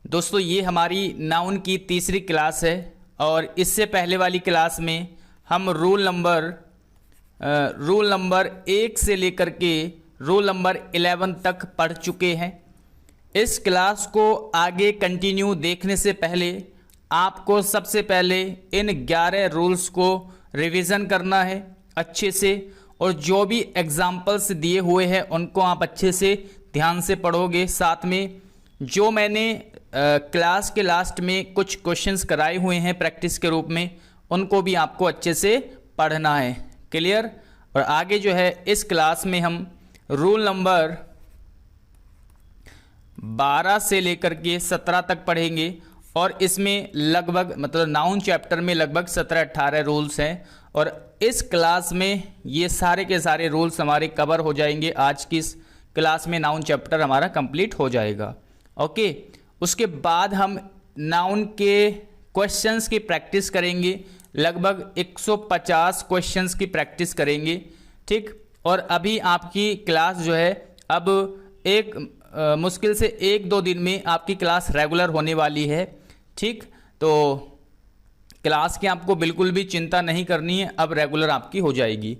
दोस्तों ये हमारी नाउन की तीसरी क्लास है और इससे पहले वाली क्लास में हम रूल नंबर 1 से लेकर के रूल नंबर 11 तक पढ़ चुके हैं। इस क्लास को आगे कंटिन्यू देखने से पहले आपको सबसे पहले इन 11 रूल्स को रिवीजन करना है अच्छे से, और जो भी एग्जाम्पल्स दिए हुए हैं उनको आप अच्छे से ध्यान से पढ़ोगे। साथ में जो मैंने क्लास के लास्ट में कुछ क्वेश्चंस कराए हुए हैं प्रैक्टिस के रूप में, उनको भी आपको अच्छे से पढ़ना है। क्लियर? और आगे जो है इस क्लास में हम रूल नंबर 12 से लेकर के 17 तक पढ़ेंगे और इसमें लगभग मतलब नाउन चैप्टर में लगभग 17-18 रूल्स हैं और इस क्लास में ये सारे के सारे रूल्स हमारे कवर हो जाएंगे। आज की इस क्लास में नाउन चैप्टर हमारा कंप्लीट हो जाएगा। ओके, उसके बाद हम नाउन के क्वेश्चंस की प्रैक्टिस करेंगे, लगभग 150 क्वेश्चंस की प्रैक्टिस करेंगे। ठीक, और अभी आपकी क्लास जो है अब एक मुश्किल से 1-2 दिन में आपकी क्लास रेगुलर होने वाली है। ठीक, तो क्लास की आपको बिल्कुल भी चिंता नहीं करनी है, अब रेगुलर आपकी हो जाएगी।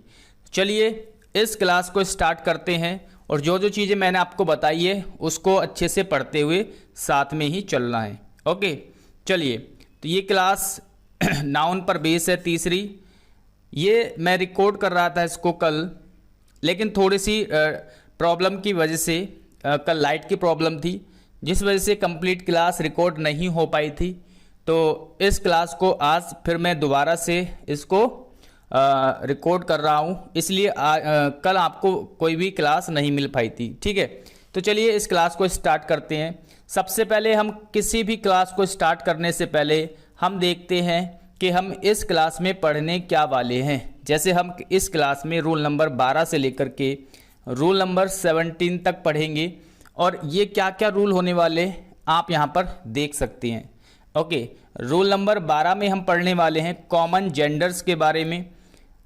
चलिए इस क्लास को स्टार्ट करते हैं और जो जो चीज़ें मैंने आपको बताई है उसको अच्छे से पढ़ते हुए साथ में ही चलना है। ओके, चलिए, तो ये क्लास नाउन पर बेस है तीसरी। ये मैं रिकॉर्ड कर रहा था इसको कल, लेकिन थोड़ी सी प्रॉब्लम की वजह से कल लाइट की प्रॉब्लम थी जिस वजह से कंप्लीट क्लास रिकॉर्ड नहीं हो पाई थी। तो इस क्लास को आज फिर मैं दोबारा से इसको रिकॉर्ड कर रहा हूँ, इसलिए कल आपको कोई भी क्लास नहीं मिल पाई थी। ठीक है, तो चलिए इस क्लास को स्टार्ट करते हैं। सबसे पहले हम किसी भी क्लास को स्टार्ट करने से पहले हम देखते हैं कि हम इस क्लास में पढ़ने क्या वाले हैं। जैसे हम इस क्लास में रूल नंबर 12 से लेकर के रूल नंबर 17 तक पढ़ेंगे और ये क्या क्या रूल होने वाले आप यहाँ पर देख सकते हैं। ओके, रूल नंबर 12 में हम पढ़ने वाले हैं कॉमन जेंडर्स के बारे में।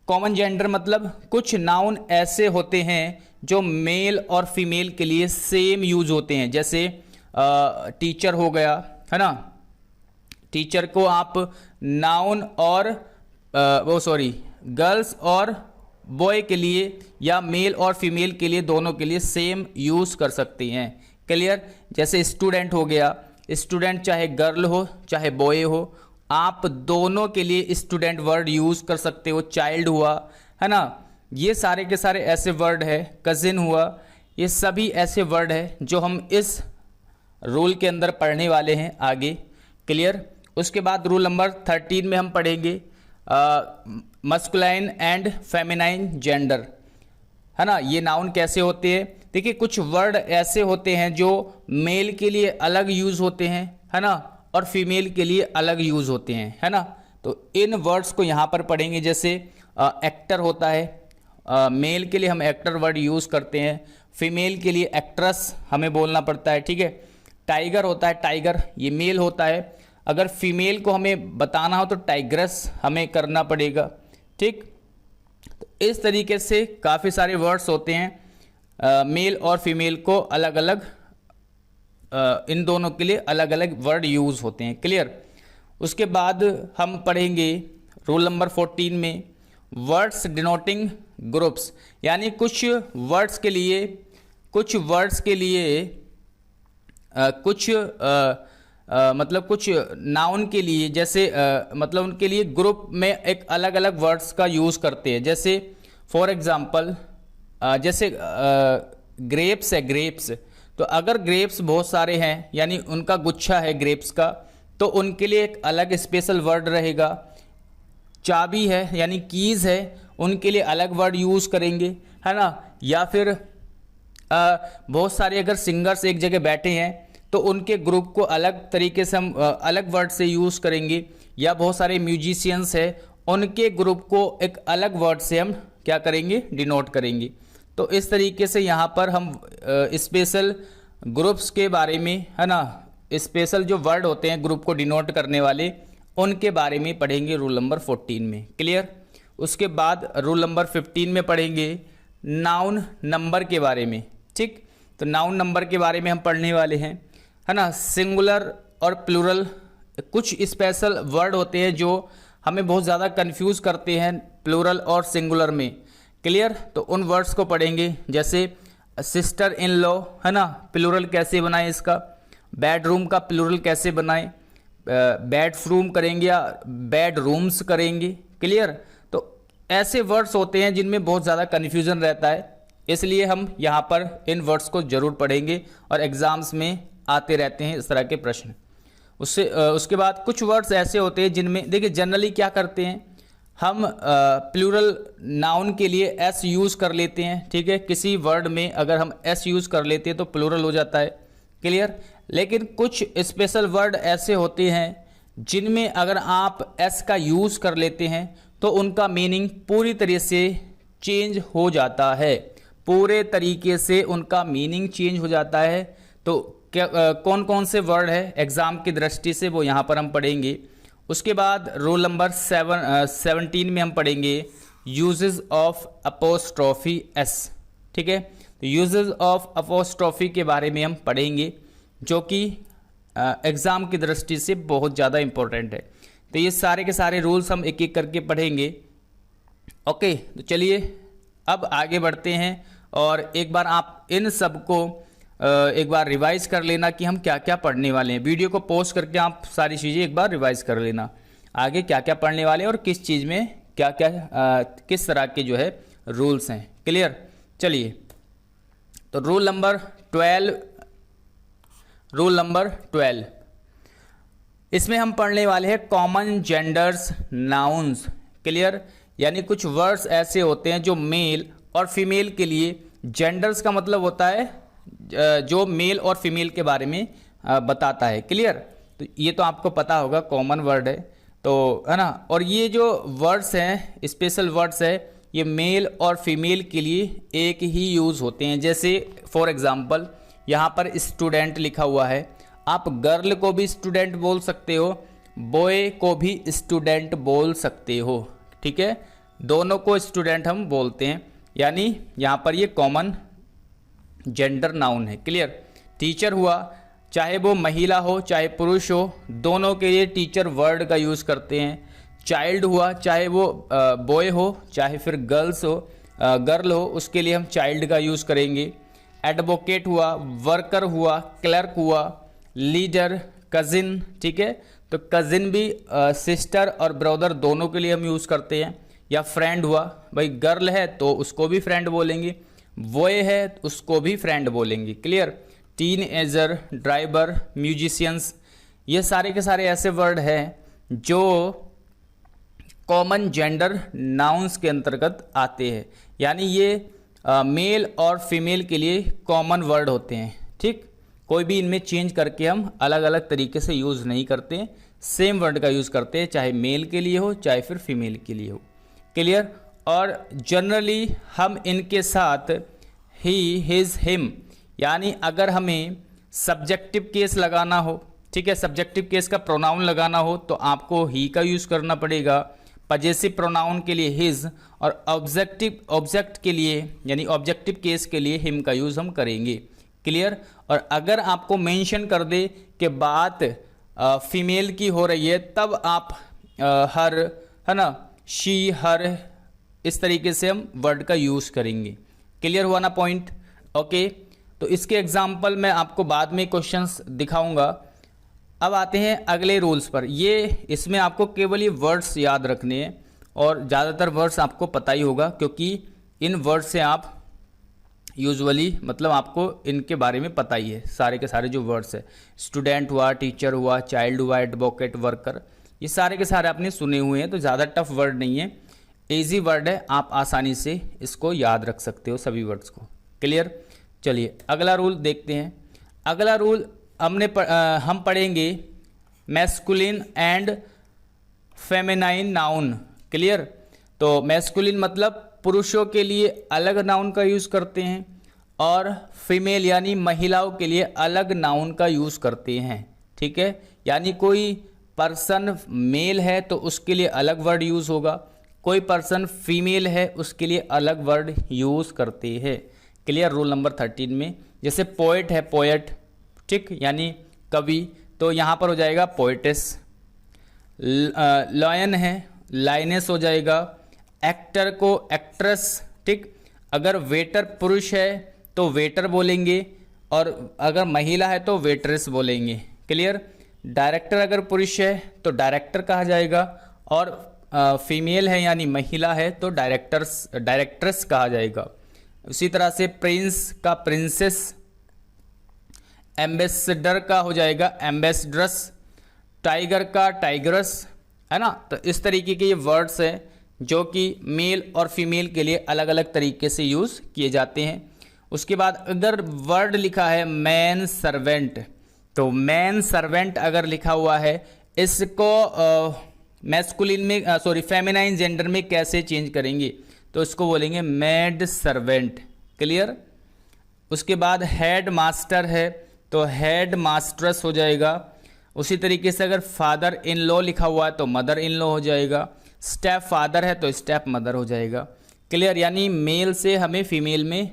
कॉमन जेंडर मतलब कुछ नाउन ऐसे होते हैं जो मेल और फीमेल के लिए सेम यूज होते हैं। जैसे टीचर हो गया, है ना, टीचर को आप नाउन और गर्ल्स और बॉय के लिए या मेल और फीमेल के लिए दोनों के लिए सेम यूज कर सकते हैं। क्लियर? जैसे स्टूडेंट हो गया, स्टूडेंट चाहे गर्ल हो चाहे बॉय हो, आप दोनों के लिए स्टूडेंट वर्ड यूज कर सकते हो। चाइल्ड हुआ, है ना, ये सारे के सारे ऐसे वर्ड है। कजिन हुआ, ये सभी ऐसे वर्ड है जो हम इस रूल के अंदर पढ़ने वाले हैं आगे। क्लियर? उसके बाद रूल नंबर 13 में हम पढ़ेंगे मस्कुलाइन एंड फेमिनाइन जेंडर, है ना। ये नाउन कैसे होते हैं? देखिए, कुछ वर्ड ऐसे होते हैं जो मेल के लिए अलग यूज होते हैं, है ना, और फीमेल के लिए अलग यूज होते हैं, है ना। तो इन वर्ड्स को यहाँ पर पढ़ेंगे। जैसे एक्टर होता है, मेल के लिए हम एक्टर वर्ड यूज करते हैं, फीमेल के लिए एक्ट्रेस हमें बोलना पड़ता है। ठीक है। टाइगर होता है, टाइगर ये मेल होता है, अगर फीमेल को हमें बताना हो तो टाइग्रेस हमें करना पड़ेगा। ठीक, तो इस तरीके से काफ़ी सारे वर्ड्स होते हैं, मेल और फीमेल को अलग अलग, इन दोनों के लिए अलग अलग वर्ड यूज होते हैं। क्लियर? उसके बाद हम पढ़ेंगे रूल नंबर 14 में वर्ड्स डिनोटिंग ग्रुप्स, यानी कुछ वर्ड्स के लिए मतलब कुछ नाउन के लिए, जैसे मतलब उनके लिए ग्रुप में एक अलग अलग वर्ड्स का यूज़ करते हैं। जैसे फॉर एग्जांपल जैसे ग्रेप्स है, ग्रेप्स, तो अगर ग्रेप्स बहुत सारे हैं यानी उनका गुच्छा है ग्रेप्स का, तो उनके लिए एक अलग स्पेशल वर्ड रहेगा। चाबी है यानी कीज़ है, उनके लिए अलग वर्ड यूज़ करेंगे, है ना। या फिर बहुत सारे अगर सिंगर्स एक जगह बैठे हैं तो उनके ग्रुप को अलग तरीके से हम अलग वर्ड से यूज़ करेंगे। या बहुत सारे म्यूजिशियंस हैं, उनके ग्रुप को एक अलग वर्ड से हम क्या करेंगे, डिनोट करेंगे। तो इस तरीके से यहाँ पर हम स्पेशल ग्रुप्स के बारे में, है ना, स्पेशल जो वर्ड होते हैं ग्रुप को डिनोट करने वाले, उनके बारे में पढ़ेंगे रूल नंबर 14 में। क्लियर? उसके बाद रूल नंबर 15 में पढ़ेंगे नाउन नंबर के बारे में। ठीक, तो नाउन नंबर के बारे में हम पढ़ने वाले हैं, है ना। सिंगुलर और प्लूरल, कुछ स्पेशल वर्ड होते हैं जो हमें बहुत ज़्यादा कंफ्यूज करते हैं प्लूरल और सिंगुलर में। क्लियर? तो उन वर्ड्स को पढ़ेंगे, जैसे सिस्टर इन लॉ है ना, प्लूरल कैसे बनाएं इसका, बेडरूम का प्लूरल कैसे बनाएं, बेडरूम करेंगे या बेडरूम्स करेंगे। क्लियर? तो ऐसे वर्ड्स होते हैं जिनमें बहुत ज़्यादा कन्फ्यूज़न रहता है, इसलिए हम यहाँ पर इन वर्ड्स को ज़रूर पढ़ेंगे और एग्ज़ाम्स में आते रहते हैं इस तरह के प्रश्न। उसके बाद कुछ वर्ड्स ऐसे होते हैं जिनमें देखिए जनरली क्या करते हैं हम प्लूरल नाउन के लिए एस यूज़ कर लेते हैं। ठीक है, किसी वर्ड में अगर हम एस यूज़ कर लेते हैं तो प्लूरल हो जाता है। क्लियर? लेकिन कुछ स्पेशल वर्ड ऐसे होते हैं जिनमें अगर आप एस का यूज़ कर लेते हैं तो उनका मीनिंग पूरी तरह से चेंज हो जाता है, पूरे तरीके से उनका मीनिंग चेंज हो जाता है। तो क्या कौन कौन से वर्ड है एग्ज़ाम की दृष्टि से वो यहाँ पर हम पढ़ेंगे। उसके बाद रोल नंबर 17 में हम पढ़ेंगे यूजेस ऑफ अपोस्ट्रोफी एस। ठीक है, तो यूजेस ऑफ अपोस्ट्रोफी के बारे में हम पढ़ेंगे जो कि एग्ज़ाम की दृष्टि से बहुत ज़्यादा इम्पोर्टेंट है। तो ये सारे के सारे रूल्स हम एक एक करके पढ़ेंगे। ओके, तो चलिए अब आगे बढ़ते हैं और एक बार आप इन सब को एक बार रिवाइज कर लेना कि हम क्या क्या पढ़ने वाले हैं। वीडियो को पॉज करके आप सारी चीज़ें एक बार रिवाइज कर लेना, आगे क्या क्या पढ़ने वाले हैं और किस चीज़ में क्या क्या किस तरह के जो है रूल्स हैं। क्लियर? चलिए, तो रूल नंबर 12 इसमें हम पढ़ने वाले हैं कॉमन जेंडर्स नाउन्स। क्लियर? यानी कुछ वर्ड्स ऐसे होते हैं जो मेल और फीमेल के लिए, जेंडर्स का मतलब होता है जो मेल और फीमेल के बारे में बताता है। क्लियर? तो ये तो आपको पता होगा, कॉमन वर्ड है तो, है ना। और ये जो वर्ड्स हैं, स्पेशल वर्ड्स है, ये मेल और फीमेल के लिए एक ही यूज़ होते हैं। जैसे फॉर एग्जांपल यहाँ पर स्टूडेंट लिखा हुआ है, आप गर्ल को भी स्टूडेंट बोल सकते हो, बॉय को भी स्टूडेंट बोल सकते हो। ठीक है, दोनों को स्टूडेंट हम बोलते हैं, यानी यहाँ पर ये कॉमन जेंडर नाउन है। क्लियर? टीचर हुआ, चाहे वो महिला हो चाहे पुरुष हो, दोनों के लिए टीचर वर्ड का यूज़ करते हैं। चाइल्ड हुआ, चाहे वो बॉय हो चाहे फिर गर्ल हो, उसके लिए हम चाइल्ड का यूज़ करेंगे। एडवोकेट हुआ, वर्कर हुआ, क्लर्क हुआ, लीडर, कज़िन। ठीक है, तो कज़िन भी सिस्टर और ब्रदर दोनों के लिए हम यूज़ करते हैं। या फ्रेंड हुआ, भाई गर्ल है तो उसको भी फ्रेंड बोलेंगे, बॉय है उसको भी फ्रेंड बोलेंगे। क्लियर? टीनएजर, ड्राइवर, म्यूजिशियंस, ये सारे के सारे ऐसे वर्ड हैं जो कॉमन जेंडर नाउन्स के अंतर्गत आते हैं, यानी ये मेल और फीमेल के लिए कॉमन वर्ड होते हैं। ठीक, कोई भी इनमें चेंज करके हम अलग अलग तरीके से यूज़ नहीं करते, सेम वर्ड का यूज़ करते हैं, चाहे मेल के लिए हो चाहे फिर फीमेल के लिए हो। क्लियर? और जनरली हम इनके साथ ही, हिज, हिम, यानी अगर हमें सब्जेक्टिव केस लगाना हो, ठीक है, सब्जेक्टिव केस का प्रोनाउन लगाना हो तो आपको ही का यूज़ करना पड़ेगा। पजेसिव प्रोनाउन के लिए हिज और ऑब्जेक्ट के लिए यानी ऑब्जेक्टिव केस के लिए हिम का यूज़ हम करेंगे। क्लियर? और अगर आपको मेंशन कर दे कि बात फीमेल की हो रही है तब आप हर, है ना, शी, हर, इस तरीके से हम वर्ड का यूज़ करेंगे। क्लियर हुआ ना पॉइंट? ओके, तो इसके एग्जाम्पल मैं आपको बाद में क्वेश्चंस दिखाऊंगा। अब आते हैं अगले रूल्स पर। ये इसमें आपको केवल ये वर्ड्स याद रखने हैं और ज़्यादातर वर्ड्स आपको पता ही होगा क्योंकि इन वर्ड्स से आप यूजुअली, मतलब आपको इनके बारे में पता ही है, सारे के सारे जो वर्ड्स है, स्टूडेंट हुआ, टीचर हुआ, चाइल्ड हुआ, एडवोकेट, वर्कर, ये सारे के सारे आपने सुने हुए हैं। तो ज़्यादा टफ वर्ड नहीं है, इजी वर्ड है, आप आसानी से इसको याद रख सकते हो सभी वर्ड्स को। क्लियर? चलिए अगला रूल देखते हैं। अगला रूल हम पढ़ेंगे masculine and feminine noun. Clear? तो मैस्कुलिन मतलब पुरुषों के लिए अलग नाउन का यूज़ करते हैं और फीमेल यानी महिलाओं के लिए अलग नाउन का यूज़ करते हैं। ठीक है, यानी कोई पर्सन मेल है तो उसके लिए अलग वर्ड यूज़ होगा, कोई पर्सन फीमेल है उसके लिए अलग वर्ड यूज़ करते हैं। क्लियर? रूल नंबर 13 में जैसे पोएट है, पोएट, ठीक, यानी कवि, तो यहाँ पर हो जाएगा पोइटेस। लायन है, लाइनेस हो जाएगा। एक्टर को एक्ट्रेस, ठीक। अगर वेटर पुरुष है तो वेटर बोलेंगे, और अगर महिला है तो वेट्रेस बोलेंगे। क्लियर। डायरेक्टर अगर पुरुष है तो डायरेक्टर कहा जाएगा, और फीमेल है यानी महिला है तो डायरेक्ट्रेस कहा जाएगा। उसी तरह से प्रिंस का प्रिंसेस, एम्बेसडर का हो जाएगा एम्बेसड्रस, टाइगर का टाइग्रस, है ना। तो इस तरीके के ये वर्ड्स हैं जो कि मेल और फीमेल के लिए अलग अलग तरीके से यूज़ किए जाते हैं। उसके बाद अगर वर्ड लिखा है मैन सर्वेंट, तो मैन सर्वेंट अगर लिखा हुआ है, इसको मैस्कुलिन में फेमिनाइन जेंडर में कैसे चेंज करेंगे, तो इसको बोलेंगे मेड सर्वेंट। क्लियर। उसके बाद हेड मास्टर है तो हेड मास्ट्रेस हो जाएगा। उसी तरीके से अगर फादर इन लॉ लिखा हुआ है तो मदर इन लॉ हो जाएगा। स्टेप फादर है तो स्टेप मदर हो जाएगा। क्लियर। यानी मेल से हमें फीमेल में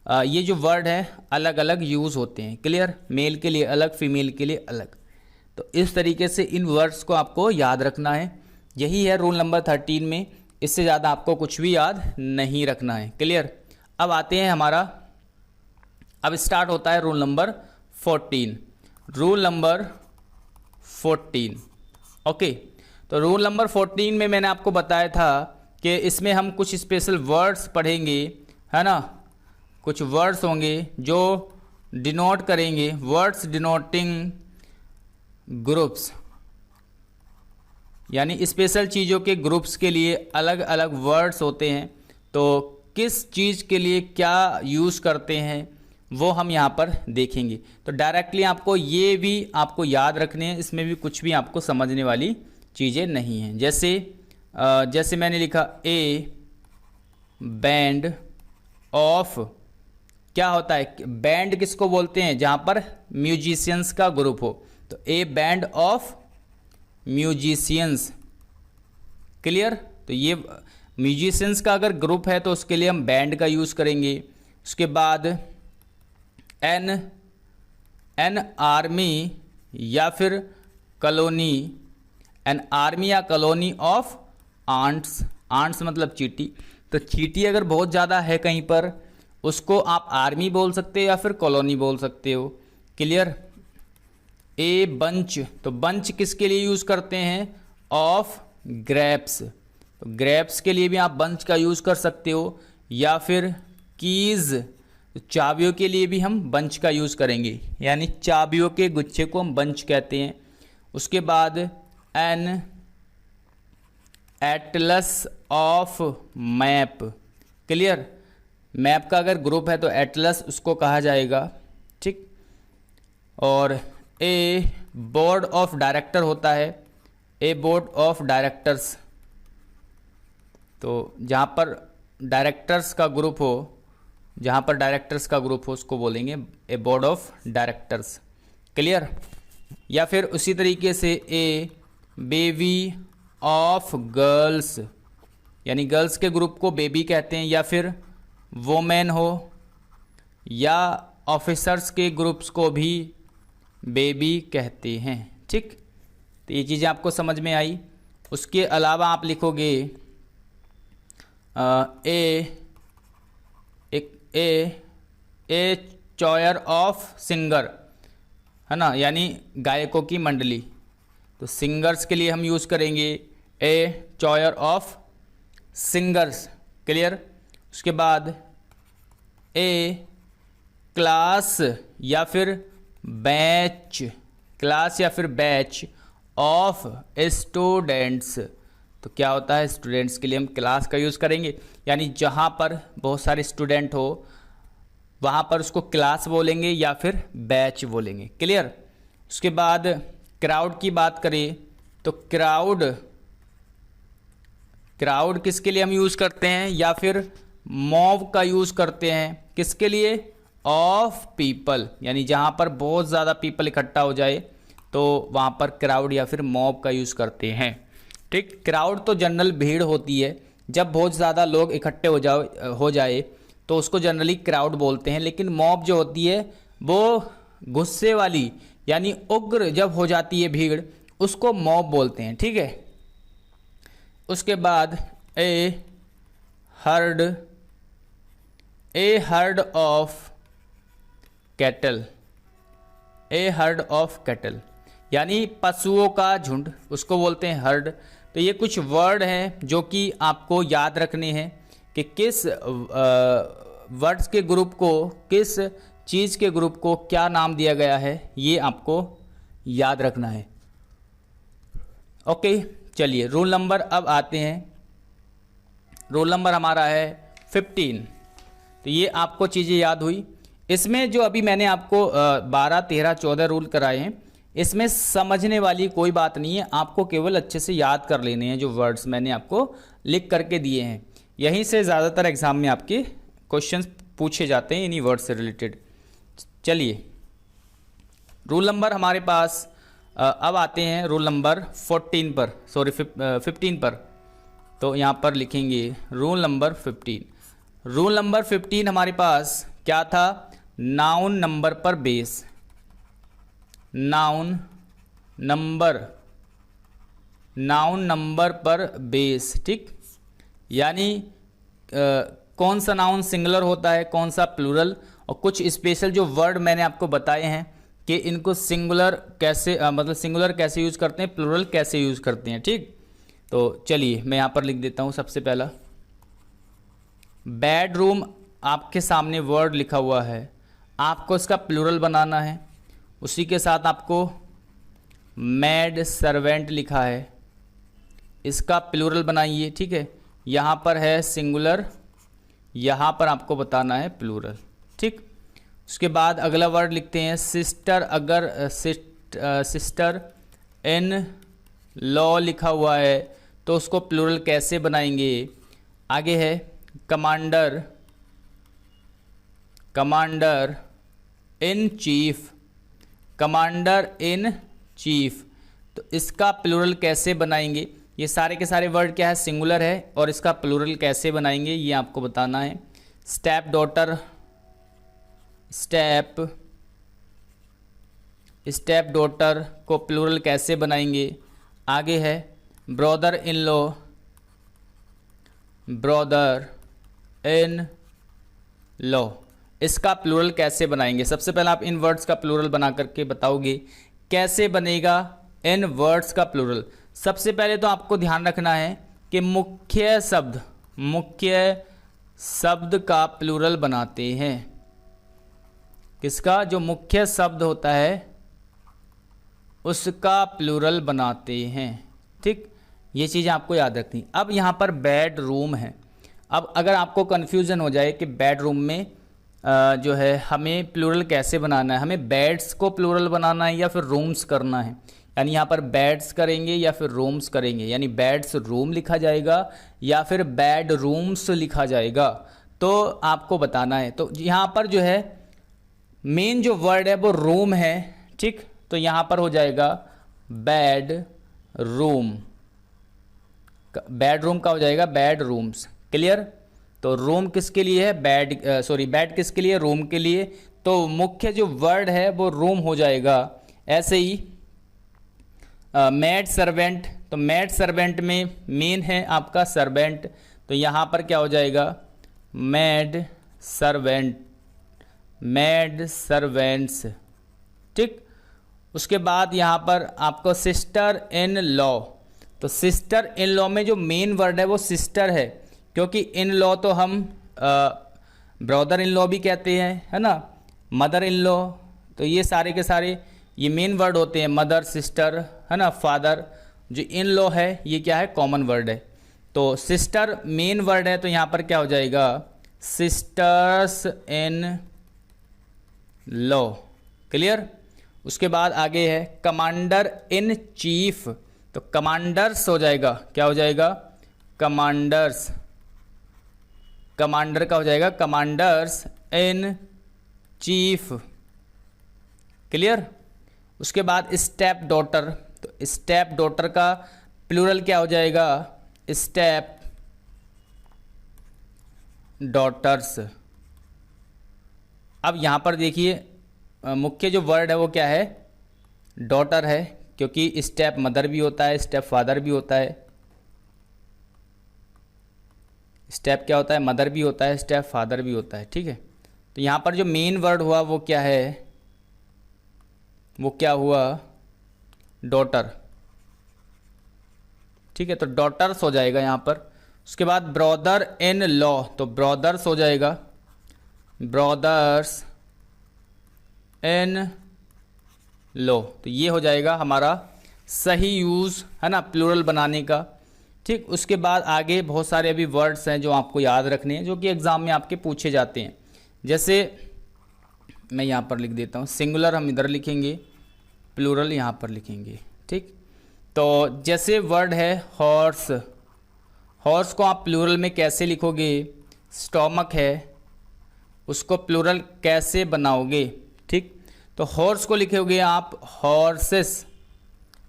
ये जो वर्ड है अलग अलग यूज़ होते हैं। क्लियर। मेल के लिए अलग, फीमेल के लिए अलग। तो इस तरीके से इन वर्ड्स को आपको याद रखना है। यही है रूल नंबर 13 में, इससे ज़्यादा आपको कुछ भी याद नहीं रखना है। क्लियर। अब आते हैं अब स्टार्ट होता है rule number 14। Rule number 14, okay. तो रूल नंबर 14 में मैंने आपको बताया था कि इसमें हम कुछ स्पेशल वर्ड्स पढ़ेंगे, है ना। कुछ वर्ड्स होंगे जो डिनोट करेंगे, वर्ड्स डिनोटिंग ग्रुप्स, यानी स्पेशल चीज़ों के ग्रुप्स के लिए अलग अलग वर्ड्स होते हैं। तो किस चीज़ के लिए क्या यूज़ करते हैं वो हम यहाँ पर देखेंगे। तो डायरेक्टली आपको ये भी आपको याद रखने हैं, इसमें भी कुछ भी आपको समझने वाली चीज़ें नहीं हैं। जैसे मैंने लिखा ए बैंड ऑफ, क्या होता है बैंड किसको बोलते हैं, जहाँ पर म्यूजिशियंस का ग्रुप हो, तो A band of musicians. Clear. तो ये म्यूजिशियंस का अगर ग्रुप है तो उसके लिए हम बैंड का यूज़ करेंगे। उसके बाद एन आर्मी या फिर कॉलोनी, एन आर्मी या कॉलोनी ऑफ आंट्स, आंट्स मतलब चींटी। तो चींटी अगर बहुत ज़्यादा है कहीं पर, उसको आप आर्मी बोल सकते हो या फिर कॉलोनी बोल सकते हो। क्लियर। ए बंच, तो बंच किसके लिए यूज़ करते हैं, ऑफ ग्रेप्स, तो ग्रेप्स के लिए भी आप बंच का यूज़ कर सकते हो। या फिर कीज़, तो चाबियों के लिए भी हम बंच का यूज़ करेंगे, यानी चाबियों के गुच्छे को हम बंच कहते हैं। उसके बाद an atlas of map. Clear. Map का अगर ग्रुप है तो एटलस उसको कहा जाएगा, ठीक। और ए बोर्ड ऑफ डायरेक्टर होता है, ए बोर्ड ऑफ डायरेक्टर्स, तो जहाँ पर डायरेक्टर्स का ग्रुप हो, उसको बोलेंगे ए बोर्ड ऑफ डायरेक्टर्स। क्लियर। या फिर उसी तरीके से ए बेबी ऑफ गर्ल्स, यानी गर्ल्स के ग्रुप को बेबी कहते हैं। या फिर वोमेन हो या ऑफिसर्स के ग्रुप्स को भी बेबी कहते हैं, ठीक। तो ये चीज़ें आपको समझ में आई। उसके अलावा आप लिखोगे ए चॉयर ऑफ सिंगर, है ना, यानी गायकों की मंडली। तो सिंगर्स के लिए हम यूज़ करेंगे ए चॉयर ऑफ सिंगर्स। क्लियर। उसके बाद ए क्लास या फिर बैच, क्लास या फिर बैच ऑफ स्टूडेंट्स, तो क्या होता है स्टूडेंट्स के लिए हम क्लास का यूज़ करेंगे, यानी जहाँ पर बहुत सारे स्टूडेंट हो वहाँ पर उसको क्लास बोलेंगे या फिर बैच बोलेंगे। क्लियर। उसके बाद क्राउड की बात करें तो क्राउड किसके लिए हम यूज़ करते हैं, या फिर मॉब का यूज़ करते हैं किसके लिए, ऑफ पीपल, यानी जहाँ पर बहुत ज़्यादा पीपल इकट्ठा हो जाए तो वहाँ पर क्राउड या फिर मॉब का यूज़ करते हैं, ठीक। क्राउड तो जनरल भीड़ होती है, जब बहुत ज़्यादा लोग इकट्ठे हो जाए तो उसको जनरली क्राउड बोलते हैं। लेकिन मॉब जो होती है वो गुस्से वाली यानी उग्र जब हो जाती है भीड़ उसको मॉब बोलते हैं, ठीक है। उसके बाद a herd of cattle, a herd of cattle यानी पशुओं का झुंड, उसको बोलते हैं हर्ड। तो ये कुछ वर्ड हैं जो कि आपको याद रखने हैं कि किस वर्ड्स के ग्रुप को, किस चीज़ के ग्रुप को क्या नाम दिया गया है, ये आपको याद रखना है। ओके, चलिए रूल नंबर अब आते हैं। रोल नंबर हमारा है 15। तो ये आपको चीज़ें याद हुई। इसमें जो अभी मैंने आपको 12, 13, 14 रूल कराए हैं, इसमें समझने वाली कोई बात नहीं है, आपको केवल अच्छे से याद कर लेने हैं जो वर्ड्स मैंने आपको लिख करके दिए हैं। यहीं से ज़्यादातर एग्जाम में आपके क्वेश्चंस पूछे जाते हैं इन्हीं वर्ड से रिलेटेड। चलिए रूल नंबर हमारे पास अब आते हैं रूल नंबर 14 पर, सॉरी 15 पर। तो यहाँ पर लिखेंगे रूल नंबर 15। रूल नंबर 15 हमारे पास क्या था? नाउन नंबर पर बेस, नाउन नंबर पर बेस, ठीक। यानी कौन सा नाउन सिंगुलर होता है, कौन सा प्लूरल, और कुछ स्पेशल जो वर्ड मैंने आपको बताए हैं कि इनको सिंगुलर कैसे मतलब सिंगुलर कैसे यूज़ करते हैं, प्लूरल कैसे यूज़ करते हैं, ठीक। तो चलिए मैं यहाँ पर लिख देता हूँ। सबसे पहला बेडरूम, आपके सामने वर्ड लिखा हुआ है, आपको इसका प्लूरल बनाना है। उसी के साथ आपको मैड सर्वेंट लिखा है, इसका प्लूरल बनाइए, ठीक है। यहाँ पर है सिंगुलर, यहाँ पर आपको बताना है प्लूरल, ठीक। उसके बाद अगला वर्ड लिखते हैं सिस्टर। अगर सिस्टर इन लॉ लिखा हुआ है तो उसको प्लूरल कैसे बनाएंगे? आगे है commander in chief, commander in chief, तो इसका प्लूरल कैसे बनाएंगे? ये सारे के सारे वर्ड क्या है? सिंगुलर है, और इसका प्लूरल कैसे बनाएंगे ये आपको बताना है। स्टेप डॉटर, स्टेप डॉटर को प्लूरल कैसे बनाएंगे? आगे है ब्रदर इन लॉ, इसका प्लूरल कैसे बनाएंगे? सबसे पहले आप इन वर्ड्स का प्लूरल बना करके बताओगे। कैसे बनेगा इन वर्ड्स का प्लूरल? सबसे पहले तो आपको ध्यान रखना है कि मुख्य शब्द का प्लूरल बनाते हैं। किसका? जो मुख्य शब्द होता है उसका प्लूरल बनाते हैं, ठीक। ये चीज़ें आपको याद रखनी। अब यहाँ पर बेडरूम है। अब अगर आपको कन्फ्यूज़न हो जाए कि बेडरूम में जो है हमें प्लूरल कैसे बनाना है, हमें बेड्स को प्लूरल बनाना है या फिर रूम्स करना है, यानी यहाँ पर बेड्स करेंगे या फिर रूम्स करेंगे, यानी बेड्स रूम लिखा जाएगा या फिर बेड रूम्स लिखा जाएगा, तो आपको बताना है। तो यहाँ पर जो है मेन जो वर्ड है वो रूम है, ठीक। तो यहाँ पर हो जाएगा बेड रूम, बेडरूम का हो जाएगा बेड रूम्स। क्लियर? तो रूम किसके लिए है? बेड किसके लिए? रूम के लिए। तो मुख्य जो वर्ड है वो रूम हो जाएगा। ऐसे ही मैड सर्वेंट, तो मैड सर्वेंट में मेन है आपका सर्वेंट, तो यहाँ पर क्या हो जाएगा? मैड सर्वेंट्स, ठीक। उसके बाद यहाँ पर आपको सिस्टर इन लॉ, तो सिस्टर इन लॉ में जो मेन वर्ड है वो सिस्टर है, क्योंकि इन लॉ तो हम ब्रदर इन लॉ भी कहते हैं, है ना, मदर इन लॉ, तो ये सारे के सारे ये मेन वर्ड होते हैं। मदर, सिस्टर, है ना, फादर। जो इन लॉ है ये क्या है? कॉमन वर्ड है। तो सिस्टर मेन वर्ड है, तो यहाँ पर क्या हो जाएगा? Sisters in law. क्लियर? उसके बाद आगे है कमांडर इन चीफ, तो कमांडर्स हो जाएगा। क्या हो जाएगा? कमांडर्स, कमांडर का हो जाएगा कमांडर्स इन चीफ। क्लियर? उसके बाद स्टेप डॉटर, तो स्टेप डॉटर का प्लूरल क्या हो जाएगा? Stepdaughters. अब यहाँ पर देखिए मुख्य जो वर्ड है वो क्या है? डॉटर है, क्योंकि स्टेप मदर भी होता है, स्टेप फादर भी होता है, स्टेप क्या होता है, मदर भी होता है, स्टेप फादर भी होता है। ठीक है, तो यहाँ पर जो मेन वर्ड हुआ वो क्या है, वो क्या हुआ, डॉटर। ठीक है, तो डॉटर्स हो जाएगा यहाँ पर। उसके बाद ब्रदर इन लॉ, तो ब्रदर्स हो जाएगा, ब्रदर्स इन लॉ। तो ये हो जाएगा हमारा सही यूज़, है ना, प्लूरल बनाने का। ठीक, उसके बाद आगे बहुत सारे अभी वर्ड्स हैं जो आपको याद रखने हैं, जो कि एग्ज़ाम में आपके पूछे जाते हैं। जैसे मैं यहाँ पर लिख देता हूँ, सिंगुलर हम इधर लिखेंगे, प्लूरल यहाँ पर लिखेंगे। ठीक, तो जैसे वर्ड है हॉर्स, हॉर्स को आप प्लूरल में कैसे लिखोगे, स्टोमक है, उसको प्लूरल कैसे बनाओगे। ठीक, तो हॉर्स को लिखोगे आप हॉर्सेस,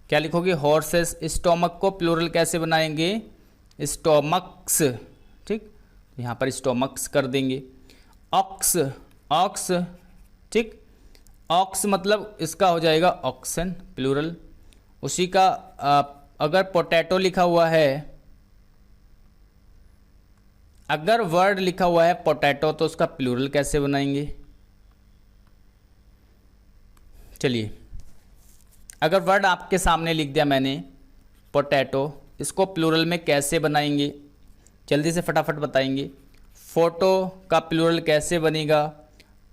क्या लिखोगे, हॉर्सेस। स्टोमक को प्लूरल कैसे बनाएंगे, स्टोमक्स। ठीक, यहाँ पर स्टोमक्स कर देंगे। ऑक्स, ऑक्स, ठीक, ऑक्स मतलब इसका हो जाएगा ऑक्सन, प्लूरल। उसी का अगर पोटैटो लिखा हुआ है, अगर वर्ड लिखा हुआ है पोटैटो, तो उसका प्लूरल कैसे बनाएंगे। चलिए, अगर वर्ड आपके सामने लिख दिया मैंने पोटैटो, इसको प्लूरल में कैसे बनाएंगे, जल्दी से फटाफट बताएंगे। फोटो का प्लूरल कैसे बनेगा,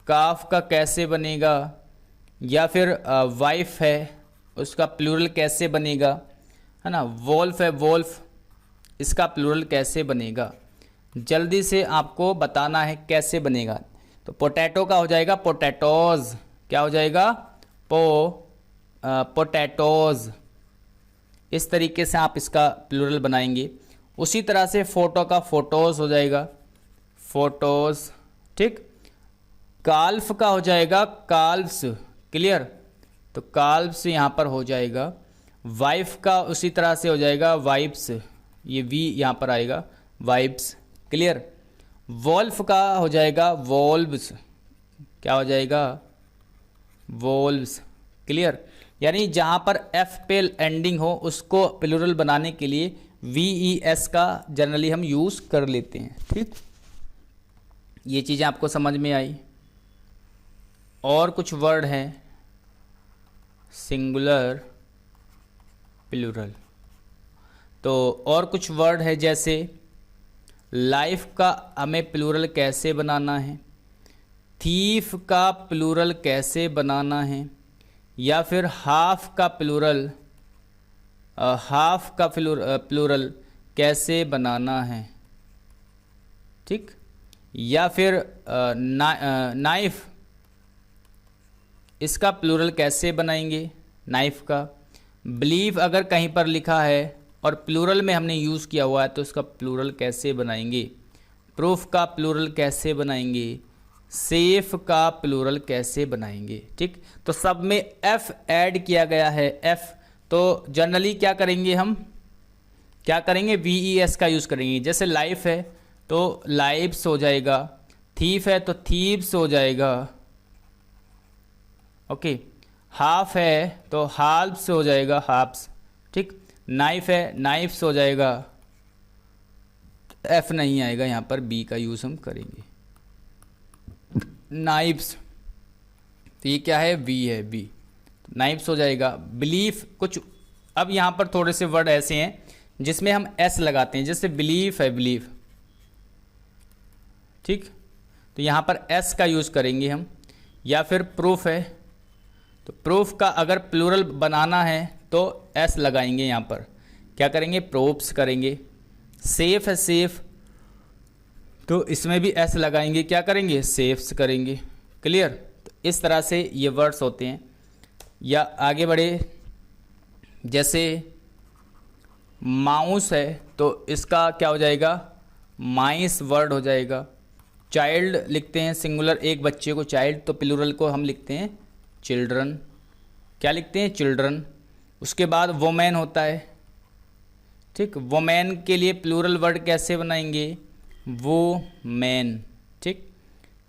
काफ का कैसे बनेगा, या फिर वाइफ है उसका प्लूरल कैसे बनेगा, है ना। वोल्फ है, वोल्फ, इसका प्लूरल कैसे बनेगा, जल्दी से आपको बताना है कैसे बनेगा। तो पोटैटो का हो जाएगा पोटैटोज, क्या हो जाएगा, पोटैटोज। इस तरीके से आप इसका प्लूरल बनाएंगे। उसी तरह से फोटो का फोटोज हो जाएगा, फोटोज। ठीक, काल्फ का हो जाएगा काल्व्स, क्लियर, तो काल्व्स यहाँ पर हो जाएगा। वाइफ का उसी तरह से हो जाएगा वाइफ्स, ये वी यहाँ पर आएगा, वाइफ्स, क्लियर। वोल्फ का हो जाएगा वोल्व्स, क्या हो जाएगा, वोल्व्स, क्लियर। यानी जहाँ पर एफ पे एंडिंग हो उसको प्लूरल बनाने के लिए VES का जनरली हम यूज़ कर लेते हैं। ठीक, ये चीज़ें आपको समझ में आई। और कुछ वर्ड हैं सिंगुलर प्लूरल, तो और कुछ वर्ड है जैसे लाइफ का हमें प्लूरल कैसे बनाना है, थीफ का प्लूरल कैसे बनाना है, या फिर हाफ का प्लूरल, हाफ का प्लूरल कैसे बनाना है। ठीक, या फिर नाइफ, इसका प्लूरल कैसे बनाएंगे, नाइफ का। बिलीव अगर कहीं पर लिखा है और प्लूरल में हमने यूज़ किया हुआ है तो इसका प्लूरल कैसे बनाएंगे। प्रूफ का प्लूरल कैसे बनाएंगे, सेफ का प्लूरल कैसे बनाएंगे। ठीक, तो सब में एफ ऐड किया गया है, एफ। तो जनरली क्या करेंगे हम, क्या करेंगे, VES का यूज़ करेंगे। जैसे लाइफ है तो लाइव्स हो जाएगा, थीफ है तो थीव्स हो जाएगा, ओके। हाफ है तो हाल्फ्स हो जाएगा, हाफ्स। ठीक, नाइफ है नाइफ्स हो जाएगा, एफ नहीं आएगा यहाँ पर, बी का यूज़ हम करेंगे, नाइफ्स। तो ये क्या है, वी है, बी, नाइफ्स हो जाएगा। बिलीफ कुछ, अब यहाँ पर थोड़े से वर्ड ऐसे हैं जिसमें हम एस लगाते हैं, जैसे बिलीफ है, बिलीफ। ठीक, तो यहाँ पर एस का यूज़ करेंगे हम। या फिर प्रूफ है तो प्रूफ का अगर प्लूरल बनाना है तो एस लगाएंगे, यहाँ पर क्या करेंगे, प्रूफ्स करेंगे। सेफ है, सेफ, तो इसमें भी एस लगाएंगे, क्या करेंगे, सेफ्स करेंगे, क्लियर। तो इस तरह से ये वर्ड्स होते हैं। या आगे बढ़े, जैसे माउस है तो इसका क्या हो जाएगा, माइस वर्ड हो जाएगा। चाइल्ड लिखते हैं सिंगुलर, एक बच्चे को चाइल्ड, तो प्लूरल को हम लिखते हैं चिल्ड्रन, क्या लिखते हैं, चिल्ड्रन। उसके बाद वोमेन होता है। ठीक, वोमेन के लिए प्लूरल वर्ड कैसे बनाएंगे, वो मैन। ठीक,